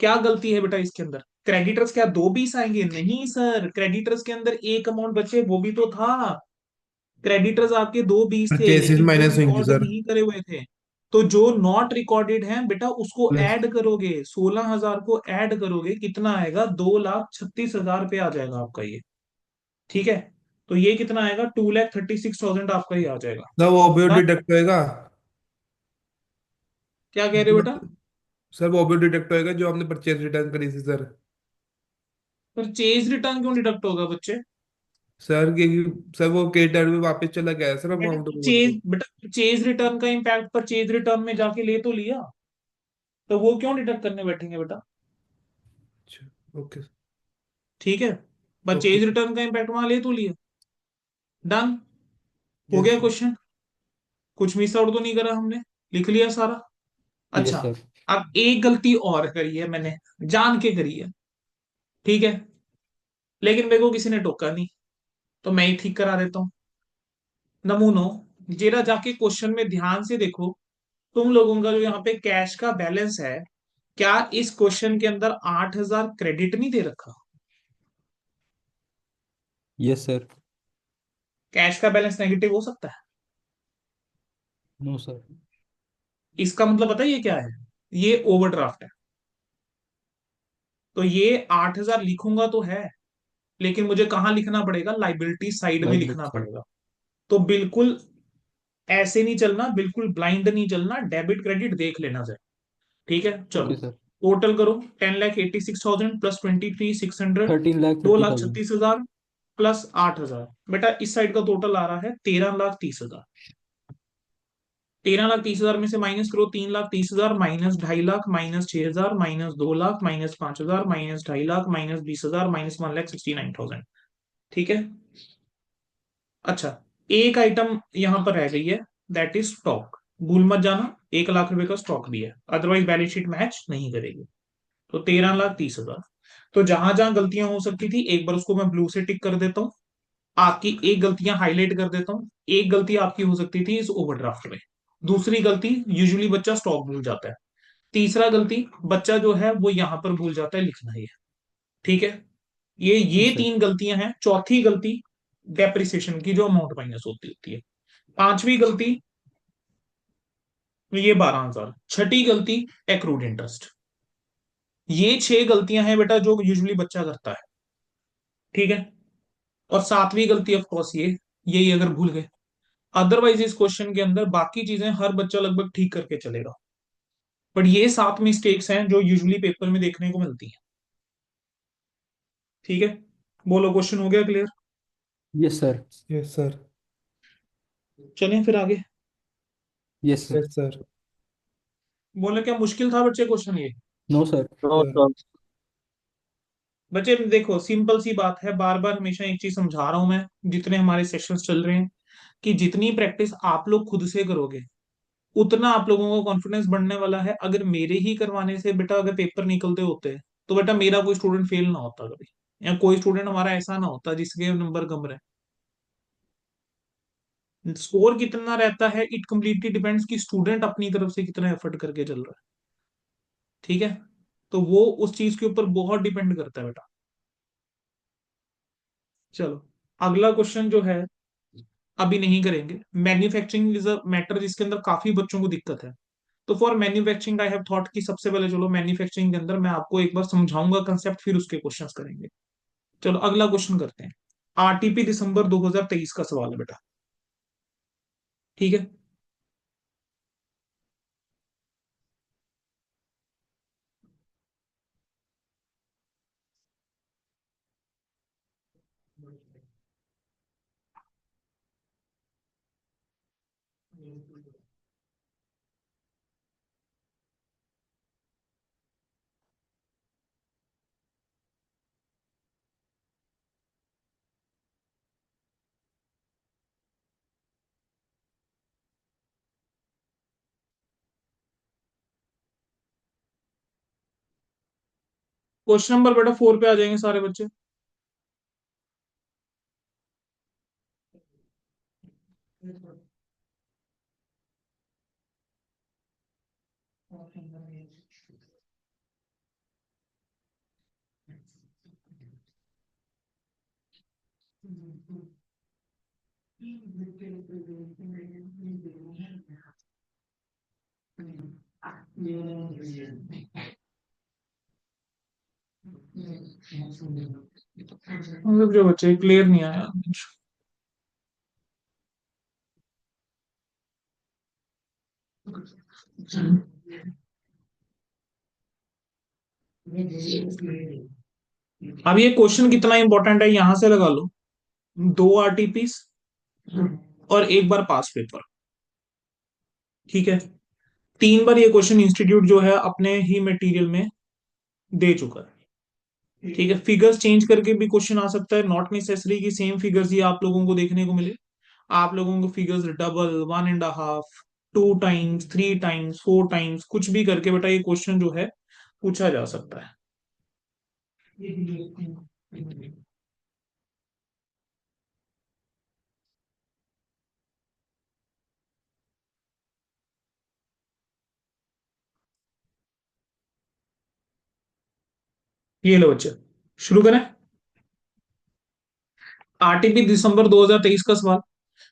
क्या गलती है बेटा इसके अंदर? क्रेडिटर्स क्या दो बीस आएंगे? नहीं सर, क्रेडिटर्स के अंदर एक अमाउंट बचे, वो भी तो था। क्रेडिटर्स आपके दो बीस थे, परचेसेस लेकिन वो माइनस होंगे रिकॉर्ड सर। नहीं करे हुए थे। तो जो नॉट रिकॉर्डेड है बेटा, उसको प्लस। ऐड करोगे, 16,000 को ऐड करोगे, कितना आएगा? 2,36,000 रुपये आ जाएगा आपका ये। ठीक है, तो ये कितना आएगा? 2,36,000 आपका ये आ जाएगा। सर वो भी Done? डिडक्ट होएगा। क्या कह रहे हो जो बेटा? सर वो भी डिडक्ट होएगा जो आपने परचेज रिटर्न करी थी सर। परचेज रिटर्न क्यों डिडक्ट होगा बच्चे? सर क्योंकि सर वो क्रेडिट में वापस चला गया सर अमाउंट वो तो। बेटा परचेज रिटर्न का इम्पैक्ट परचेज रिटर्न में जाके ले तो लिया, तो वो क्यों डिडक्ट करने बैठेंगे बेटा? अच्छा। ओके। ठीक है, ओके। परचेज रिटर्न का इम्पैक्ट वहां ले तो लिया। डन। हो यस गया सर। क्वेश्चन? कुछ मिस आउट तो नहीं करा हमने? लिख लिया सारा? अच्छा, यस सर। अब एक गलती और करी है मैंने, जान के करी है। ठीक है, लेकिन मेरे को किसी ने टोका नहीं, तो मैं ही ठीक करा देता हूँ। नमूनो, जेरा जाके क्वेश्चन में ध्यान से देखो। तुम लोगों का जो यहाँ पे कैश का बैलेंस है, क्या इस क्वेश्चन के अंदर 8,000 क्रेडिट नहीं दे रखा? Yes sir. कैश का बैलेंस नेगेटिव हो सकता है? No sir. इसका मतलब पता है ये क्या है? ये ओवरड्राफ्ट है। तो ये 8,000 लिखूंगा तो है, लेकिन मुझे कहां लिखना पड़ेगा? लाइबिलिटी साइड में लाइबिलिटी लिखना साइड। पड़ेगा। तो बिल्कुल ऐसे नहीं चलना, बिल्कुल ब्लाइंड नहीं चलना, डेबिट क्रेडिट देख लेना सर। ठीक है, चलो। Okay sir. टोटल करो, 10,86,000 प्लस 23,600, 13,30,000। 2,36,000 प्लस 8,000। बेटा इस साइड का टोटल आ रहा है 13,30,000। 13,30,000 में से माइनस करो 3,30,000, minus 2.5 lakh, minus 6,000, minus 2 lakh, minus 5,000, minus 2.5 lakh, minus 20,000, minus 1,69,000। ठीक है। अच्छा, एक आइटम यहां पर रह गई है, दैट इज स्टॉक। भूल मत जाना, 1 लाख रुपए का स्टॉक भी है, अदरवाइज बैलेंस शीट मैच नहीं करेगी। तो 13,30,000। तो जहां जहां गलतियां हो सकती थी, एक बार उसको मैं ब्लू से टिक कर देता हूँ। आपकी एक गलतियां हाईलाइट कर देता हूँ। एक गलती आपकी हो सकती थी इस ओवरड्राफ्ट में। दूसरी गलती, यूजुअली बच्चा स्टॉक भूल जाता है। तीसरा गलती, बच्चा जो है वो यहां पर भूल जाता है लिखना ही है। ठीक है, ये यस सर। तीन गलतियां हैं। चौथी गलती डेप्रिसिएशन की, जो अमाउंट माइनस होती होती है। पांचवी गलती, ये 12,000। छठी गलती, एक्रूड इंटरेस्ट। ये छह गलतियां हैं बेटा जो यूजुअली बच्चा करता है। ठीक है, और सातवीं गलती ऑफ कोर्स यही अगर भूल गए। अदरवाइज इस क्वेश्चन के अंदर बाकी चीजें हर बच्चा लगभग ठीक करके चलेगा। बट ये सात मिस्टेक्स हैं जो यूजुअली पेपर में देखने को मिलती हैं। ठीक है, बोलो क्वेश्चन हो गया clear? Yes sir. Yes sir. चलें फिर आगे। Yes sir. Yes sir. बोले क्या मुश्किल था बच्चे क्वेश्चन ये? No sir. No sir. बच्चे देखो, सिंपल सी बात है, बार बार हमेशा एक चीज समझा रहा हूं मैं, जितने हमारे सेशंस चल रहे हैं, कि जितनी प्रैक्टिस आप लोग खुद से करोगे, उतना आप लोगों को कॉन्फिडेंस बढ़ने वाला है। अगर मेरे ही करवाने से बेटा अगर पेपर निकलते होते, तो बेटा मेरा कोई स्टूडेंट फेल ना होता कभी, या कोई स्टूडेंट हमारा ऐसा ना होता जिसके नंबर कम रहे। स्कोर कितना रहता है, इट कम्प्लीटली डिपेंड्स कि स्टूडेंट अपनी तरफ से कितना एफर्ट करके चल रहा है। ठीक है, तो वो उस चीज के ऊपर बहुत डिपेंड करता है बेटा। चलो, अगला क्वेश्चन जो है अभी नहीं करेंगे। मैन्युफैक्चरिंग इज अ मैटर जिसके अंदर काफी बच्चों को दिक्कत है। तो for manufacturing I have thought कि सबसे पहले चलो मैन्युफैक्चरिंग के अंदर मैं आपको एक बार समझाऊंगा कंसेप्ट, फिर उसके क्वेश्चंस करेंगे। चलो अगला क्वेश्चन करते हैं। आरटीपी दिसंबर 2023 का सवाल है बेटा। ठीक है, क्वेश्चन नंबर बेटा 4 पे आ जाएंगे सारे बच्चे। मतलब जो बच्चे क्लियर नहीं आया। अब ये क्वेश्चन कितना इंपॉर्टेंट है यहां से लगा लो। दो आरटीपीस और एक बार पास पेपर। ठीक है। 3 बार ये क्वेश्चन इंस्टीट्यूट जो है अपने ही मटेरियल में दे चुका है। ठीक है। फिगर्स चेंज करके भी क्वेश्चन आ सकता है, नॉट नेसेसरी कि सेम फिगर्स ही आप लोगों को देखने को मिले। आप लोगों को figures double, 1.5, 2 times, 3 times, 4 times, कुछ भी करके बेटा ये क्वेश्चन जो है पूछा जा सकता है। ये लो बच्चे, शुरू करें। आरटीपी दिसंबर 2023 का सवाल।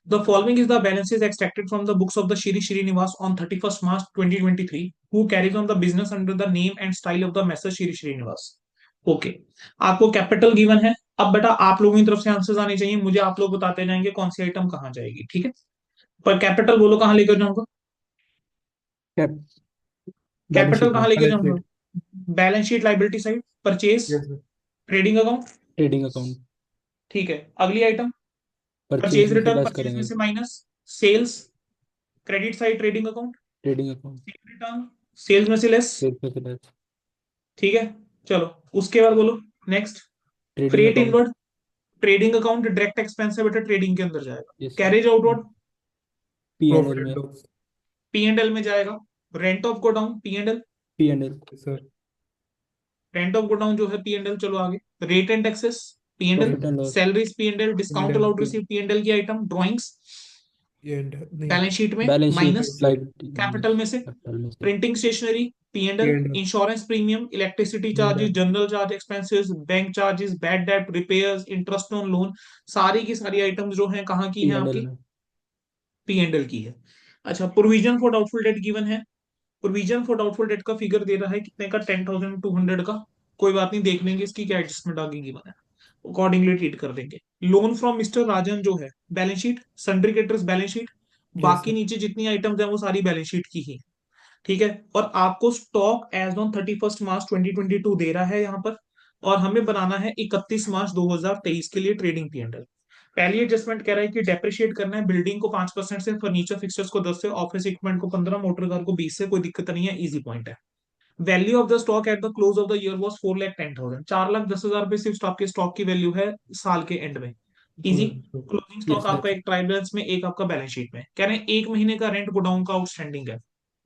The following is the balances extracted from the books of the Shri Srinivas on 31st March 2023, who carries on the business under the name and style of the Master Shri Srinivas. Okay. आपको capital given है। अब बेटा आप लोगों की तरफ से answers आने चाहिए, मुझे आप लोग बताते जाएंगे कौन सी आइटम कहाँ जाएगी। ठीक है। पर कैपिटल बोलो कहाँ लेकर जाऊंगा। कैप बैलेंस कैपिटल शीट में। कहाँ लेकर बैलेंस जाऊंगा। Sheet. Balance sheet, liability side, purchase, yes sir. Trading account. Trading account. ठीक है। अगली आइटम, परचेज परचेज में से रिटर्न, लेस परचेज में करेंगे। से minus sales, credit side trading account, trading account. Return sales में से लेस। सेल्स में से लेस। ठीक है। चलो उसके बाद बोलो next. Trading freight account. Inward, trading account direct expense है बेटा, ट्रेडिंग के अंदर जाएगा। Yes sir. Carriage outward P&L profit and में। लॉस। पी एंड एल में जाएगा। Rent of godown P and L, P&L। Sir. Rent of godown जो है पी एंड एल। चलो आगे, rate and taxes P and L, profit and loss. Salaries P and L, discount P&L allowed receive P and L की item, drawings and नहीं। Balance sheet में balance sheet minus, liability minus capital में से capital में से। Printing stationery P and L, P&L insurance premium, electricity charges, general charge expenses, bank charges, bad debt, repairs, interest on loan, सारी की सारी items जो हैं कहाँ की हैं P&L आपकी, में। पी एंड एल की है। अच्छा, provision for doubtful debt given है। प्रोविजन फॉर डाउटफुल डेट का फिगर दे रहा है कितने का, 10,200 का। कोई बात नहीं, देख लेंगे इसकी क्या एडजस्टमेंट आगे गिवन है, अकॉर्डिंगली ट्रीट कर देंगे। लोन फ्रॉम मिस्टर राजन जो है balance sheet, sundry creditors balance sheet, yes बाकी सर। नीचे जितनी आइटम्स हैं वो सारी बैलेंस शीट की ही। ठीक है। और आपको स्टॉक एज ऑन 31st मार्च 2022 दे रहा है यहाँ पर, और हमें बनाना है 31 मार्च 2023 के लिए ट्रेडिंग पी एंड एल। पहली एडजस्टमेंट कह रहा है कि डेप्रिशिएट करना है बिल्डिंग को 5% से, फर्नीचर फिक्सर्स को 10 से, ऑफिस इक्विपमेंट को 15, मोटर कार को 20 से। कोई दिक्कत नहीं है, इजी पॉइंट है। Value of the stock at the close of the year was 4,10,000, 4,10,000 सिर्फ स्टॉक के स्टॉक की वैल्यू है साल के एंड में। Easy. Closing stock yes sir. आपका एक ट्रायल बैलेंस में, एक आपका बैलेंस शीट में। कह रहे हैं 1 महीने का रेंट गोडाउन का आउटस्टैंडिंग है।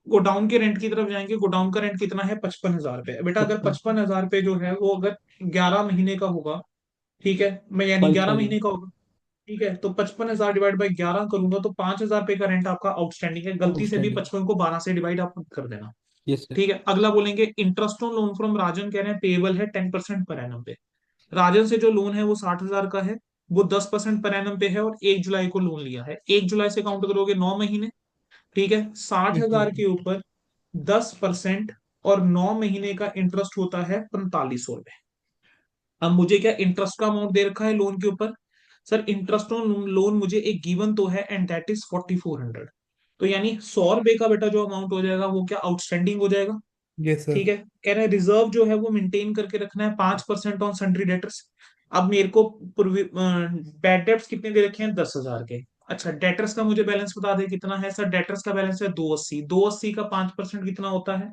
गोडाउन के रेंट की तरफ जाएंगे। गोडाउन का रेंट कितना है, 55,000 रुपए। बेटा अगर 55। 55,000 रुपए जो है वो अगर 11 महीने का होगा, ठीक है, मैं यानी फाइव 11 महीने थाउजेंड का होगा। ठीक है, तो 55,000 डिवाइड बाई 11 करूंगा तो 5,000 रुपए का रेंट आपका आउटस्टैंडिंग है। गलती से भी आउटस्टैंडिंग। 55 को 12 से डिवाइड आप कर देना। Yes sir. ठीक है। अगला बोलेंगे इंटरेस्ट ऑन लोन फ्रॉम राजन, कह रहे हैं पेबल है 10% पर एनम पे। राजन से जो लोन है वो 60,000 का है, वो 10% पर एनम पे है, और 1 जुलाई को लोन लिया है। 1 जुलाई से काउंट करोगे 9 महीने। ठीक है। 60,000 के ऊपर 10% और 9 महीने का इंटरेस्ट होता है 4500 रुपए। अब मुझे क्या इंटरेस्ट का अमाउंट दे रखा है लोन के ऊपर। सर इंटरेस्ट ऑन लोन मुझे एक गिवन तो है, एंड दैट इज 4,400। तो यानी 100 रुपए का बेटा जो अमाउंट हो जाएगा वो क्या आउटस्टैंडिंग हो जाएगा। Yes sir. ठीक है। कह रहे हैं रिजर्व जो है वो मेंटेन करके रखना है 5% ऑन सन्ड्री डेटर्स। अब मेरे को बैड डेट्स कितने दे रखे हैं, 10,000 के। अच्छा, डेटर्स का मुझे बैलेंस बता दे कितना है। सर डेटर्स का बैलेंस है 280। 280 का 5% कितना होता है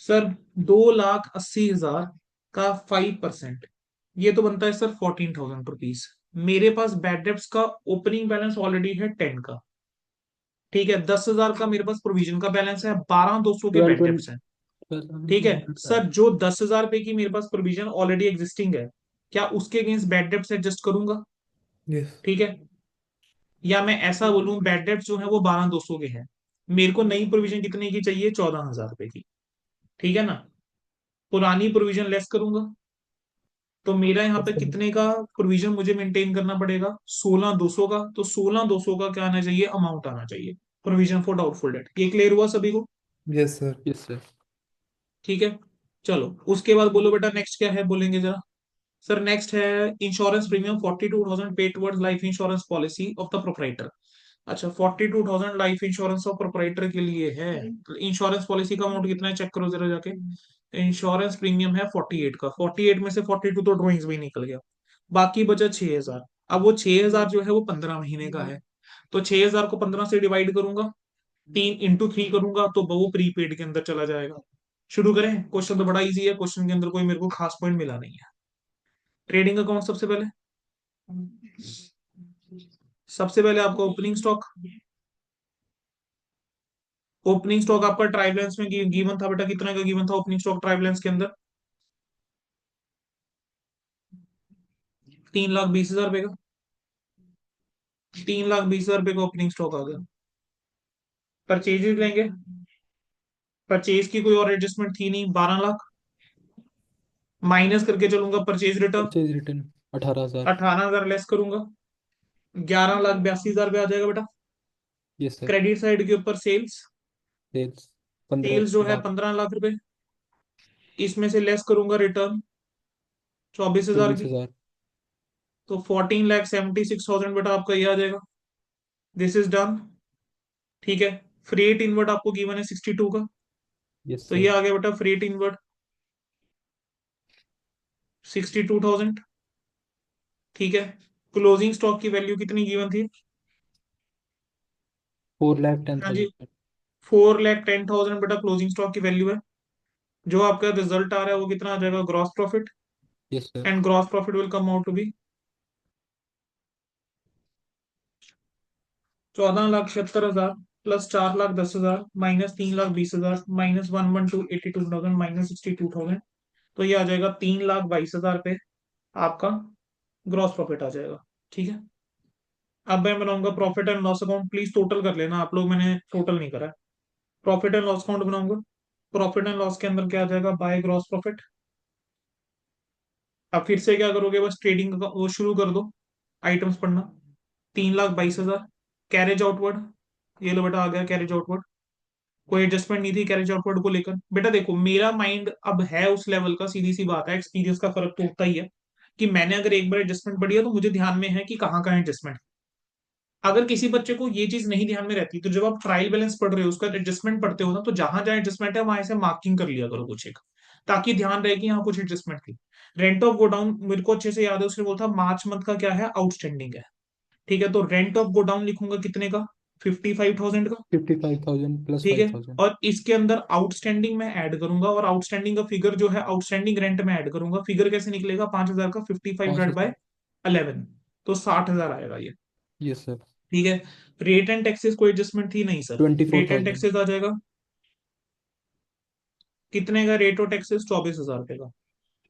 सर, 2,80,000 का 5%, ये तो बनता है सर 14,000 रुपीज। मेरे पास बैड डेट्स का ओपनिंग बैलेंस ऑलरेडी है 10 का। ठीक है। 10,000 का मेरे पास प्रोविजन का बैलेंस है, 12,200 के ट्वेल्व बैड ट्वेंटी डेट्स हैं। ठीक है सर, जो 10,000 रुपए की मेरे पास प्रोविजन ऑलरेडी एग्जिस्टिंग है, क्या उसके अगेंस्ट बैड डेब्ट्स एडजस्ट करूंगा? यस। ठीक है, या मैं ऐसा बोलूं बैड डेब्ट्स जो है वो 12,200 के हैं, मेरे को नई प्रोविजन कितने की चाहिए? 14,000 रुपए की। ठीक है ना, पुरानी प्रोविजन लेस करूंगा, तो मेरा यहाँ पे कितने का प्रोविजन मुझे मेंटेन करना पड़ेगा? 16,200 का। तो 16,200 का क्या आना चाहिए? अमाउंट आना चाहिए, प्रोविजन फॉर डाउटफुल डेट। ये क्लियर हुआ सभी को? Yes sir. Yes sir. ठीक है, चलो उसके बाद बोलो बेटा नेक्स्ट क्या है, बोलेंगे जरा। सर नेक्स्ट है insurance premium 42,000 paid towards life insurance policy of the proprietor. अच्छा, 42,000 लाइफ इंश्योरेंस ऑफ प्रोपराइटर के लिए है। इंश्योरेंस पॉलिसी का अमाउंट कितना है चेक करो जरा जाके। इंश्योरेंस प्रीमियम है 48 का, 48 में से 42 तो ड्रॉइंग्स में ही निकल गया, बाकी बचा 6,000। अब वो 6,000 जो है वो 15 महीने का है, तो 6,000 को 15 से डिवाइड करूंगा, 3 × 3 करूंगा, तो वो प्रीपेड के अंदर चला जाएगा। शुरू करें? क्वेश्चन तो बड़ा इजी है, क्वेश्चन के अंदर कोई मेरे को खास पॉइंट मिला नहीं है। ट्रेडिंग अकाउंट सबसे पहले, सबसे पहले आपका ओपनिंग स्टॉक। ओपनिंग स्टॉक आपका ट्राई बैलेंस में गिवन था बेटा, कितना का गिवन था ओपनिंग स्टॉक ट्राई बैलेंस के अंदर? 3,20,000 रुपए का। 3,20,000 रुपए का ओपनिंग स्टॉक आ गया। परचेजेस लेंगे, परचेज की कोई और एडजस्टमेंट थी नहीं, 12 लाख। माइनस करके चलूंगा purchase return, purchase return 18,000। 18,000 less करूंगा, 11,82,000 रुपये आ जाएगा बेटा। Yes sir. क्रेडिट साइड के ऊपर सेल्स, सेल्स 15 सेल्स जो है लाख 15 लाख रुपए, इसमें से लेस करूंगा रिटर्न 24,000 की, 24,000। तो 14,76,000 बेटा आपका ये आ जाएगा। This is done. ठीक है, फ्रेट इनवर्ड आपको गिवन है 62 का, यस तो ये सर। आ गया बेटा फ्रेट इनवर्ड 62,000। ठीक है, क्लोजिंग स्टॉक की वैल्यू कितनी गिवन थी? 4 लाख टेन हाँ जी, थाउजेंड 4,10,000 बेटा क्लोजिंग स्टॉक की वैल्यू है। जो आपका रिजल्ट आ रहा है वो कितना आ जाएगा? Gross profit, yes sir. And gross profit will come out to be 14,76,000 plus 4,10,000 minus 3,20,000 minus 1,12,82,000 minus 62,000, तो ये आ जाएगा 3,22,000 पे आपका ग्रॉस प्रॉफिट आ जाएगा। ठीक है, अब मैं बनाऊंगा profit and loss account, please total कर लेना आप लोग, मैंने टोटल नहीं करा है। प्रॉफिट एंड लॉस अकाउंट बनाऊंगा, प्रॉफिट एंड लॉस के अंदर क्या आ जाएगा? By gross profit. अब फिर से क्या करोगे? बस ट्रेडिंग का वो शुरू कर दो, आइटम्स पढ़ना। 3,22,000 कैरेज आउटवर्ड, ये लो बेटा आ गया कैरेज आउटवर्ड। कोई एडजस्टमेंट नहीं थी कैरेज आउटवर्ड को लेकर। बेटा देखो मेरा माइंड अब है उस लेवल का, सीधी सी बात है, एक्सपीरियंस का फर्क तो होता ही है, कि मैंने अगर एक बार एडजस्टमेंट पढ़ी है तो मुझे ध्यान में है कि कहाँ कहाँ एडजस्टमेंट। अगर किसी बच्चे को ये चीज नहीं ध्यान में रहती, तो जब आप ट्रायल बैलेंस पढ़ रहे हो उसका एडजस्टमेंट पढ़ते हो ना, तो जहां जहां एडजस्टमेंट है वहां से मार्किंग कर लिया करो कुछ एक, ताकि ध्यान रहे कि यहाँ कुछ एडजस्टमेंट थी। रेंट ऑफ गोडाउन मेरे को अच्छे से याद है, उसने बोला था मार्च मंथ का क्या है? आउटस्टैंडिंग है। ठीक है, तो रेंट ऑफ गोडाउन लिखूंगा कितने का? 55,000 का। 55,000 प्लस ठीक है, 5,000। और इसके अंदर आउटस्टैंडिंग में ऐड करूंगा, और आउटस्टैंडिंग का फिगर जो है आउटस्टैंडिंग रेंट में ऐड करूंगा। फिगर कैसे निकलेगा? 5,000 का 55 डिवाइड बाय 5,000। 11, तो 60,000 आएगा ये। Yes sir. ठीक है, रेट एंड टैक्सेस कोई एडजस्टमेंट थी नहीं सर। Rate and 24,000। टैक्सेस आ जाएगा कितने का? रेट और टैक्सेस 24,000 रुपए का।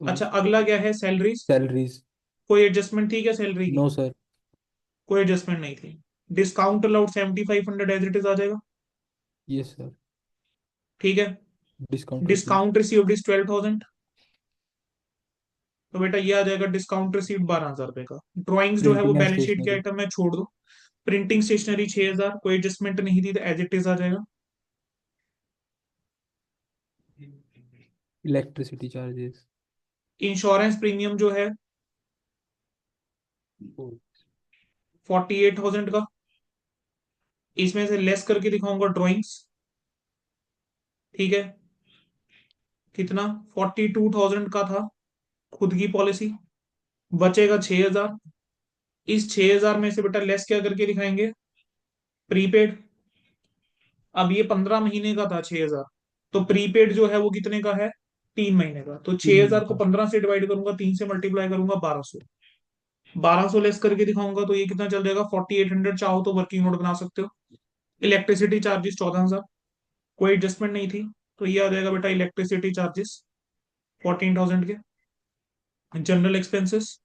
अच्छा, अगला क्या है? सैलरीज। सैलरीज। कोई एडजस्टमेंट थी क्या सैलरी की? No sir. कोई एडजस्टमेंट नहीं थी। Discount allowed 7,500 as it is आ जाएगा। Yes sir. ठीक है, discount receive. Discount received is 12,000, तो बेटा ये आ जाएगा डिस्काउंट रिसीव्ड 12,000 रुपए का। ड्राइंग्स जो है वो प्रिंटिंग एंड बैलेंस शीट के स्टेशनरी। आइटम में छोड़ दो। प्रिंटिंग स्टेशनरी 6,000, कोई एडजस्टमेंट नहीं थी, तो एज इट इज आ जाएगा। Electricity charges. इंश्योरेंस प्रीमियम जो है 48,000 का, इसमें से लेस करके दिखाऊंगा ड्राइंग्स। ठीक है, कितना? 42,000 का था खुद की पॉलिसी, बचेगा 6,000। इस 6,000 में से बेटा लेस क्या करके दिखाएंगे? प्रीपेड। अब ये 15 महीने का था 6,000, तो प्रीपेड जो है वो कितने का है? 3 महीने का। तो 3 महीने 6,000 को का। 15 से डिवाइड करूंगा, 3 से मल्टीप्लाई करूंगा, 1200। 1200 लेस करके दिखाऊंगा तो ये कितना चल जाएगा? 4,800। चाहो तो वर्किंग नोट बना सकते हो। इलेक्ट्रिसिटी चार्जेस 14,000, कोई एडजस्टमेंट नहीं थी। तो ये आ जाएगा बेटा इलेक्ट्रिसिटी चार्जेस 14,000 के, जनरल एक्सपेंसेस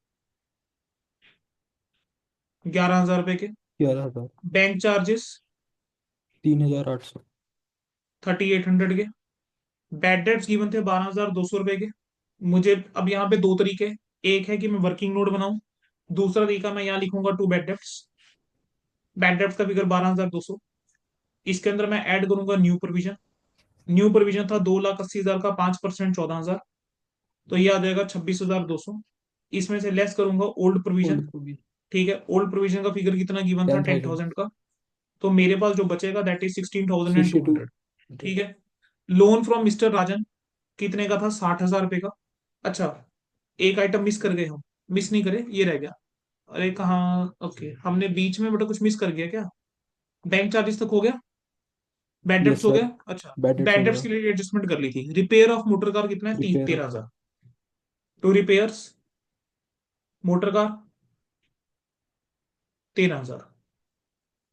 11,000 रुपए के, 11,000। Bank charges 3,800। 3,800 के, बैड डेट्स गिवन थे 12,200 रुपए के। मुझे अब यहाँ पे दो तरीके हैं, एक है कि मैं वर्किंग नोट बनाऊं, दूसरा तरीका मैं यहाँ लिखूंगा to bad debts. Bad debts का फिगर 12,200, इसके अंदर मैं ऐड करूंगा न्यू प्रोविजन। न्यू प्रोविजन था 2,80,000 का, 5% 14,000, तो ये आ जाएगा 26,200। इसमें से लेस करूंगा ओल्ड प्रोविजन। ओल्ड को भी। ठीक है, ओल्ड प्रोविजन का फिगर कितना गिवन था, 10,000। 10,000 का, तो मेरे पास जो बचेगा दैट इज 62। 16,200। ठीक है। लोन फ्रॉम मिस्टर राजन कितने का था, 60,000 रुपए का। अच्छा, एक आइटम मिस कर गए हम, मिस नहीं करे, ये रह गया। अरे कहाँ, ओके, हमने बीच में बेटा कुछ मिस कर गया क्या। बैंक चार्जेस तक हो गया, बैड डेप्ट यस हो सर। गया। अच्छा, बैड डेट्स बैड हो डेप्ट गया। के लिए एडजस्टमेंट कर ली थी। रिपेयर ऑफ मोटर कार कितना है, repair. 13,000। To repairs motor car 13,000।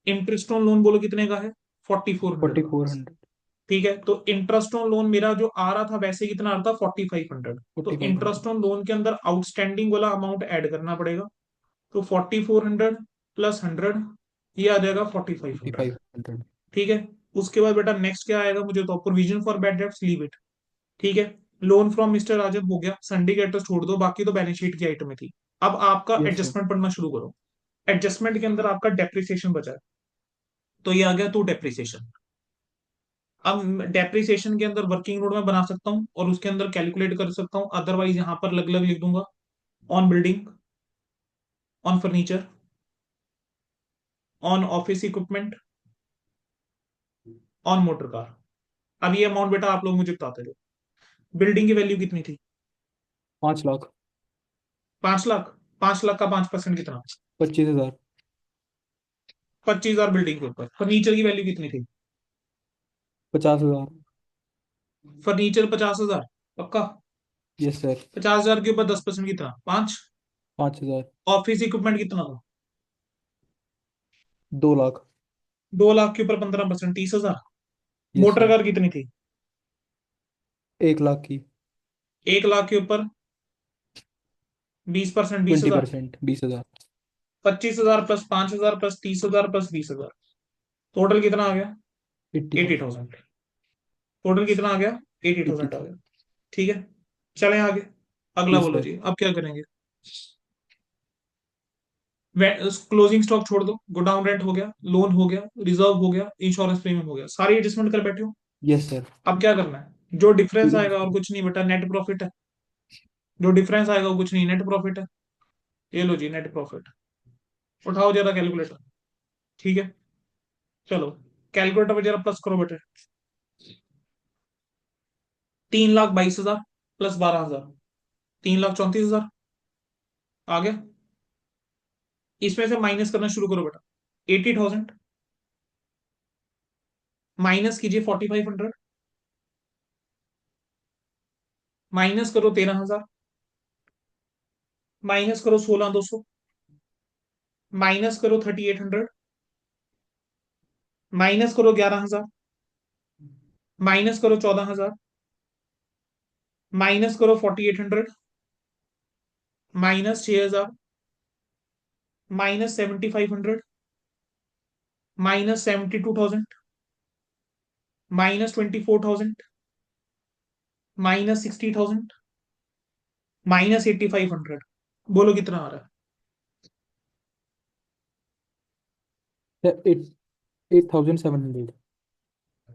Interest on loan बोलो कितने का है, 4,400 का। 4,400। ठीक है, तो इंटरेस्ट ऑन लोन मेरा जो आ रहा था वैसे कितना आ रहा था, 4,500। तो 4,500। इंटरेस्ट ऑन लोन के अंदर आउटस्टैंडिंग वाला अमाउंट ऐड करना पड़ेगा, तो 4,400 प्लस 100, ये आ जाएगा 4,500। 4,500। ठीक है। उसके बाद बेटा नेक्स्ट क्या आएगा, मुझे तो provision for bad debts leave it. ठीक है, लोन फ्रॉम मिस्टर राजन हो गया, सिंडिकेटर छोड़ दो, बाकी तो बैलेंस शीट की आइटम थी। अब आपका यस सर। एडजस्टमेंट पढ़ना शुरू करो। एडजस्टमेंट के अंदर आपका डेप्रिसिएशन बचा है, तो ये आ गया टू डेप्रिसिएशन। अब डेप्रिसिएशन के अंदर वर्किंग नोट में बना सकता हूँ और उसके अंदर कैलकुलेट कर सकता हूँ, अदरवाइज यहाँ पर अलग अलग लिख दूंगा। On building, on furniture, on office equipment, on motor car. अब ये अमाउंट बेटा आप लोग मुझे बताते रहो। बिल्डिंग की वैल्यू कितनी थी, 5,00,000। 5 लाख। 5 लाख का 5% कितना, 25,000। 25,000 बिल्डिंग के ऊपर। फर्नीचर की वैल्यू कितनी थी, 50,000। फर्नीचर 50,000 पक्का। Yes sir. 50,000 के ऊपर 10% कितना, 5। 5,000। ऑफिस इक्विपमेंट कितना था, 2,00,000। 2 लाख के ऊपर 15%, 30,000। Yes motor sir. कार कितनी थी, 1,00,000 की। 1 लाख के ऊपर 20%, 20,000। 20%, 20,000। 25,000 प्लस 5,000 प्लस 30,000 प्लस 20,000, टोटल कितना आ गया, 80,000। 80,000। टोटल कितना आ गया, 80,000 आ 80,000। गया। ठीक है, चलें आगे। अगला यस बोलो सर। जी, अब क्या करेंगे। क्लोजिंग स्टॉक छोड़ दो, गोडाउन रेंट हो गया, लोन हो गया, रिजर्व हो गया, इंश्योरेंस प्रीमियम हो गया, सारी एडजस्टमेंट कर बैठे हो। Yes sir. अब क्या करना है, जो डिफरेंस बिलिंग आएगा और स्टॉक। कुछ नहीं बेटा, नेट प्रॉफिट है। जो डिफरेंस आएगा वो कुछ नहीं, नेट प्रॉफिट है। ये लो जी नेट प्रॉफिट, उठाओ जरा कैलकुलेटर। ठीक है, चलो कैलकुलेटर पे जरा प्लस करो बेटे। 3,22,000 प्लस 12,000, 3,34,000 आ गया। इसमें से माइनस करना शुरू करो बेटा। 80,000 माइनस कीजिए 4,500, माइनस करो 13,000, माइनस करो 16,200, माइनस करो 3,800, माइनस करो 11,000, माइनस करो 14,000, माइनस करो 4,800, minus 6,000, minus 7,500, minus 72,000, minus 24,000, minus 60,000, minus 8,500। बोलो कितना आ रहा 8,700। है,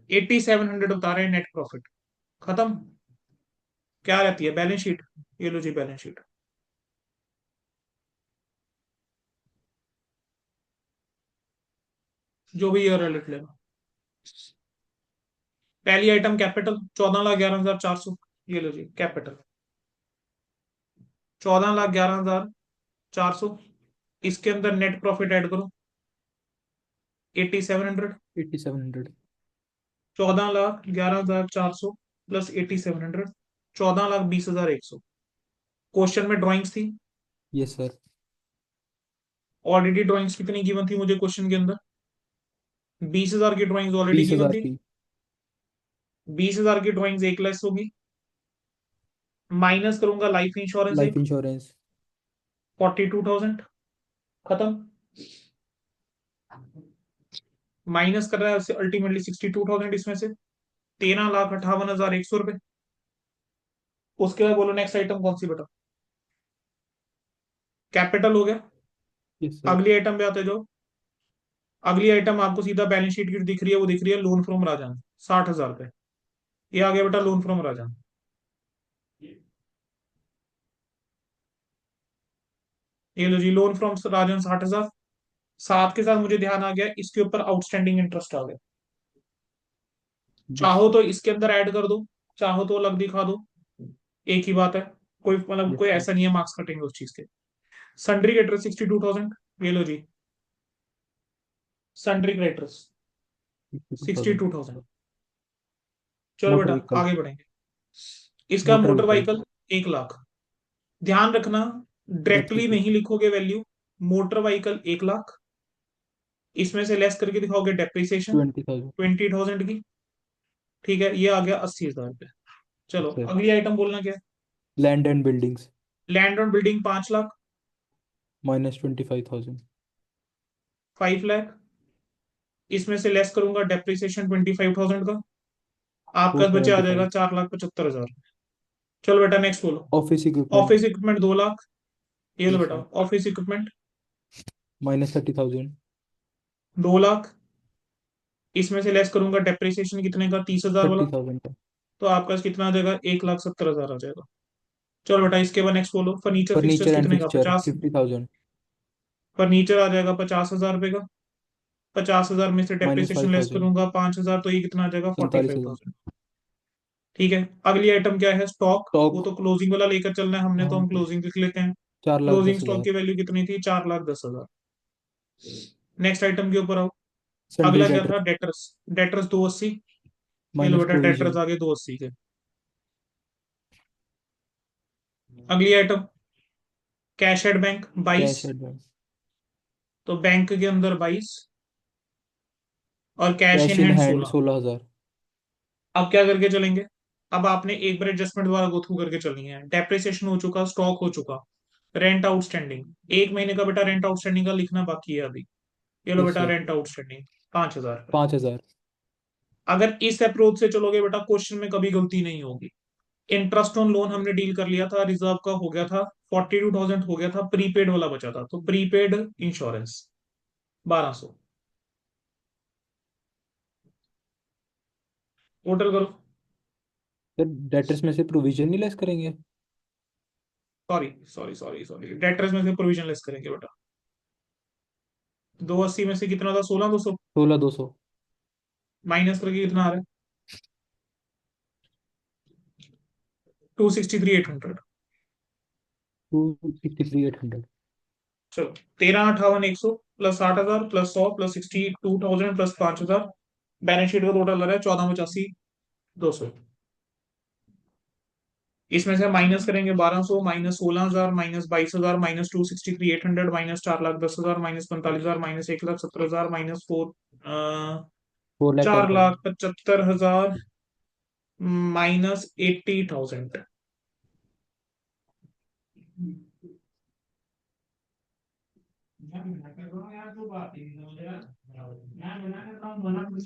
8,700 बता रहे हैं नेट प्रॉफिट। खत्म। क्या रहती है बैलेंस शीट, ये लो जी बैलेंस शीट। जो भी ईयर है लिख लेना। पहली आइटम कैपिटल 14,11,400, ये लो जी कैपिटल 14,11,400। इसके अंदर नेट प्रॉफिट ऐड करो 8,700। 8,700। 14,11,400 प्लस 8,700, 14,20,100। क्वेश्चन में ड्राइंग्स थी, यस सर। ऑलरेडी ड्राइंग्स कितनी गिवन थी मुझे क्वेश्चन के अंदर, 20,000 की ड्राइंग्स ऑलरेडी गिवन 20,000 थी। की। 20,000 की ड्रॉइंग्स 1 लाख होगी, माइनस करूंगा लाइफ इंश्योरेंस लाइफ एक इंश्योरेंस 42,000, खत्म। माइनस कर रहा है अल्टीमेटली 62,000 इसमें से, 13,58,100 रुपए। उसके बाद बोलो नेक्स्ट आइटम कौन सी बेटा? कैपिटल हो गया। Yes sir. अगली आइटम पे आते जाओ। अगली आइटम आपको सीधा बैलेंस शीट की दिख रही है, वो दिख रही है लोन फ्रॉम राजन, 60,000 रुपए। ये आ गया बेटा लोन फ्रॉम राजन। ये लो जी लोन फ्रॉम राजन 60,000। साथ के साथ मुझे ध्यान आ गया इसके ऊपर आउटस्टैंडिंग इंटरेस्ट आ गया। यस। चाहो तो इसके अंदर ऐड कर दो, चाहो तो अलग दिखा दो, एक ही बात है। कोई मतलब यस कोई सर। ऐसा नहीं है मार्क्स कटेंगे उस चीज के। सन्ड्री क्रेडिटर्स 62,000, ये लो जी सन्ड्री क्रेडिटर्स 52,000। 62,000। चलो मोटर बेटा व्हीकल। आगे बढ़ेंगे। इसका motor motor vehicle. Vehicle 1 lakh. ध्यान रखना, डायरेक्टली डेप्रिसिएशन नहीं लिखोगे वैल्यू। मोटर व्हीकल 1 लाख, इसमें से लेस करके दिखाओगे डेप्रिसिएशन 20,000। 20,000 की। ठीक है, ये आ गया 80,000 रुपये। चलो सर। अगली आइटम बोलना क्या है? Land and buildings land on building 5 lakh, -25,000। 5 lakh, इसमें से लेस करूंगा डेप्रिसिएशन 25,000 का, आपका बचे आ जाएगा 475। 4,75,000। चलो बेटा नेक्स्ट बोलो। Office equipment office equipment 2 lakh, ये लो यस बेटा सर। Office equipment -30,000। 2 लाख, इसमें से लेस करूंगा डेप्रिसिएशन कितने का, 30,000 वाला, 30,000 का। तो आपका कितना आ जाएगा, 1,70,000 आ जाएगा। चलो बेटा इसके बाद नेक्स्ट बोलो। फर्नीचर फिक्सचर्स फर्नीचर एंड कितने का, फिक्सचर 50। 50,000। फर्नीचर आ जाएगा 50,000 रुपये का। 50,000 में से डेप्रिसिएशन लेस -5,000। करूंगा 5,000, तो ये कितना आ जाएगा, फोर्टी फाइव 45,000। थाउजेंड ठीक है। अगली आइटम क्या है, स्टॉक। वो स्टॉक। तो क्लोजिंग वाला लेकर चलना है हमने, तो हाँ हम तो क्लोजिंग लिख लेते हैं। 4,10,000 क्लोजिंग स्टॉक की वैल्यू कितनी थी, 4,10,000। नेक्स्ट आइटम के ऊपर आओ। सन्ड्री अगला क्या डेटर था, डेटर्स। डेटर्स 280, ये लो माइनस बेटा डेटर्स प्रोविजन। आगे 280 के। अगली item cash at bank 22, cash advance. तो बैंक के अंदर 22 और cash in cash in hand hand 16। 16,000। अब क्या करके चलेंगे? अब आपने एक बार एडजस्टमेंट द्वारा गो थ्रू करके चलनी है। डेप्रिसिएशन हो चुका, स्टॉक हो चुका, रेंट आउटस्टैंडिंग 1 महीने का बेटा रेंट आउटस्टैंडिंग का लिखना बाकी है अभी। ये लो यस बेटा सर। Rent outstanding 5,000। 5,000। अगर इस अप्रोच से चलोगे बेटा क्वेश्चन में कभी गलती नहीं होगी। इंटरेस्ट ऑन लोन हमने डील कर लिया था, रिजर्व का हो गया था, 42,000 हो गया था, प्रीपेड वाला बचा था, तो प्रीपेड इंश्योरेंस 1,200। टोटल करो। सर डेटर्स में से प्रोविजन नहीं लेस करेंगे? सॉरी डेटर्स में से प्रोविजन लेस करेंगे बेटा। 280 में से कितना था, 16,200, 16,200। माइनस करके कितना आ रहा है, 263,800। 263,800। चलो 13,58,100 plus 60,000 plus 100 plus 62,000 plus 5,000, balance sheet का टोटल आ रहा है 14,85,200। इसमें से माइनस करेंगे 1,200 minus 16,000 minus 22,000 minus 263,800 minus 4,10,000 minus 45,000 minus 1,70,000 minus 4 lakh चार 10,000। लाख पचहत्तर हजार माइनस 80,000।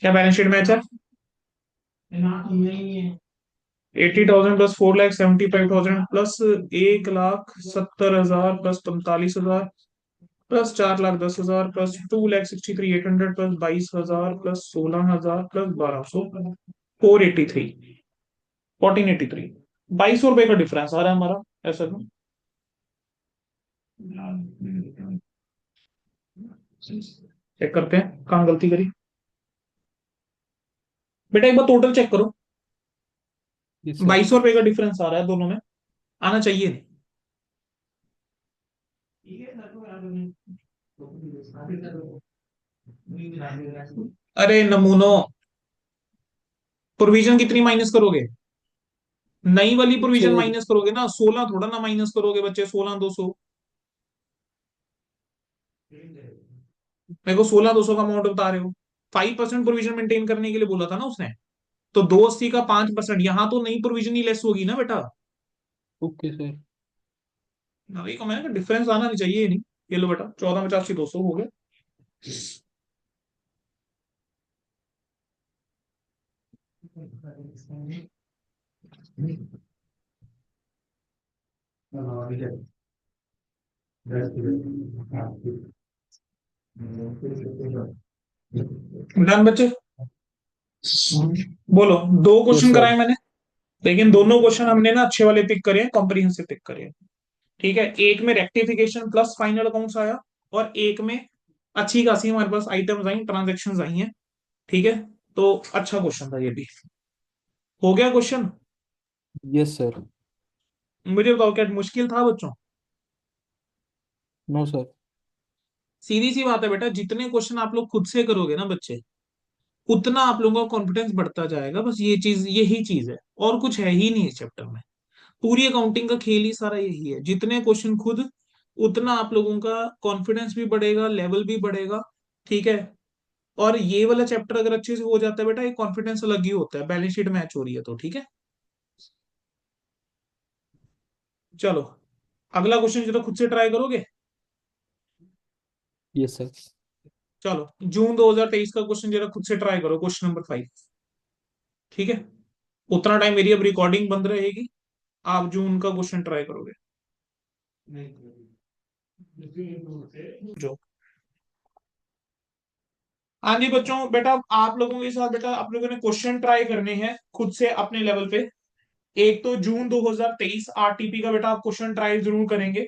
क्या बैलेंस शीट मैच है? 80,000 plus 4,75,000 plus 1,70,000 plus 45,000 plus 4,10,000 plus 2,63,800 plus 22,000 plus 16,000 plus 1,200, 483, 1,483। 2,200 रुपए का डिफरेंस आ रहा है हमारा, ऐसा क्यों? चेक करते हैं कहाँ गलती करी। बेटा एक बार टोटल चेक करो। Yes sir. 2,200 रुपए का डिफरेंस आ रहा है दोनों में, आना चाहिए नहीं। अरे नमूनो, प्रोविजन कितनी माइनस करोगे? नई वाली प्रोविजन 6। माइनस करोगे ना, 16 थोड़ा ना माइनस करोगे बच्चे, 16,200। मेरे को 16,200 का अमाउंट बता रहे हो। 5% प्रोविजन मेंटेन करने के लिए बोला था ना उसने। तो 280 का 5%, यहां तो नई प्रोविजन ही लेस होगी ना बेटा। Okay sir. वही को मैंने डिफरेंस आना नहीं चाहिए, नहीं। ये लो बेटा, 14 85 200 हो गया। डन बच्चे, बोलो। दो यस क्वेश्चन सर। कराए मैंने, लेकिन दोनों क्वेश्चन हमने ना अच्छे वाले पिक करे हैं, कॉम्प्रिहेंसिव पिक करे हैं। ठीक है, एक में रेक्टिफिकेशन प्लस फाइनल अकाउंट्स आया, और एक में अच्छी खासी हमारे पास आइटम्स आई, ट्रांजेक्शन आई हैं। ठीक है, तो अच्छा क्वेश्चन था ये भी। हो गया क्वेश्चन। Yes sir. मुझे बताओ, क्या मुश्किल था बच्चों? No sir. सीधी सी बात है बेटा, जितने क्वेश्चन आप लोग खुद से करोगे ना बच्चे, उतना आप लोगों का कॉन्फिडेंस बढ़ता जाएगा। बस ये चीज, यही चीज है, और कुछ है ही नहीं इस चैप्टर में। पूरी अकाउंटिंग का खेल ही सारा यही है, जितने क्वेश्चन खुद, उतना आप लोगों का कॉन्फिडेंस भी बढ़ेगा, लेवल भी बढ़ेगा। ठीक है, और ये वाला चैप्टर अगर अच्छे से हो जाता है बेटा, ये कॉन्फिडेंस अलग ही होता है, बैलेंस शीट मैच हो रही है तो। ठीक है, चलो, अगला क्वेश्चन जरा खुद से ट्राई करोगे? Yes sir. चलो, जून 2023 का क्वेश्चन जरा खुद से ट्राई करो, क्वेश्चन नंबर 5। ठीक है, उतना टाइम मेरी अब रिकॉर्डिंग बंद रहेगी, आप जून का क्वेश्चन ट्राई करोगे जो। हाँ जी बच्चों, बेटा आप लोगों के साथ, बेटा आप लोगों ने क्वेश्चन ट्राई करने हैं खुद से अपने लेवल पे। एक तो जून 2023 आरटीपी का बेटा आप क्वेश्चन ट्राई जरूर करेंगे।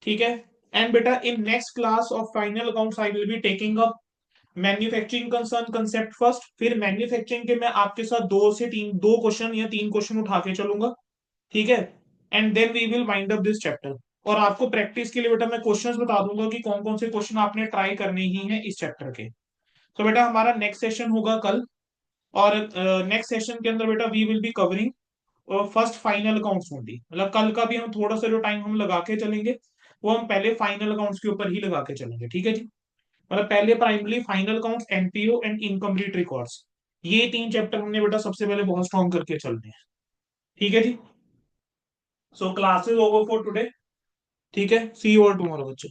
ठीक है, एंड बेटा in next class of final accounts I will be taking up manufacturing concern concept first. फिर मैन्युफैक्चरिंग के मैं आपके साथ दो क्वेश्चन या तीन क्वेश्चन उठा के चलूंगा। ठीक है, and then we will wind up this chapter. और आपको प्रैक्टिस के लिए बेटा मैं क्वेश्चंस बता दूंगा कि कौन कौन से क्वेश्चन आपने ट्राई करने ही हैं इस चैप्टर के। तो बेटा हमारा नेक्स्ट सेशन होगा कल, और नेक्स्ट सेशन के अंदर बेटा we will be covering first final accounts only. मतलब कल का भी हम थोड़ा सा जो टाइम हम लगा के चलेंगे, वो हम पहले फाइनल अकाउंट्स के ऊपर ही लगा के चलेंगे। ठीक है जी, मतलब पहले primary final accounts, NPO and incomplete records, ये तीन चैप्टर हमने बेटा सबसे पहले बहुत स्ट्रॉन्ग करके चलने हैं। ठीक है जी, सो क्लासेस ओवर फॉर टुडे। ठीक है, सी यू ऑल टुमारो बच्चे।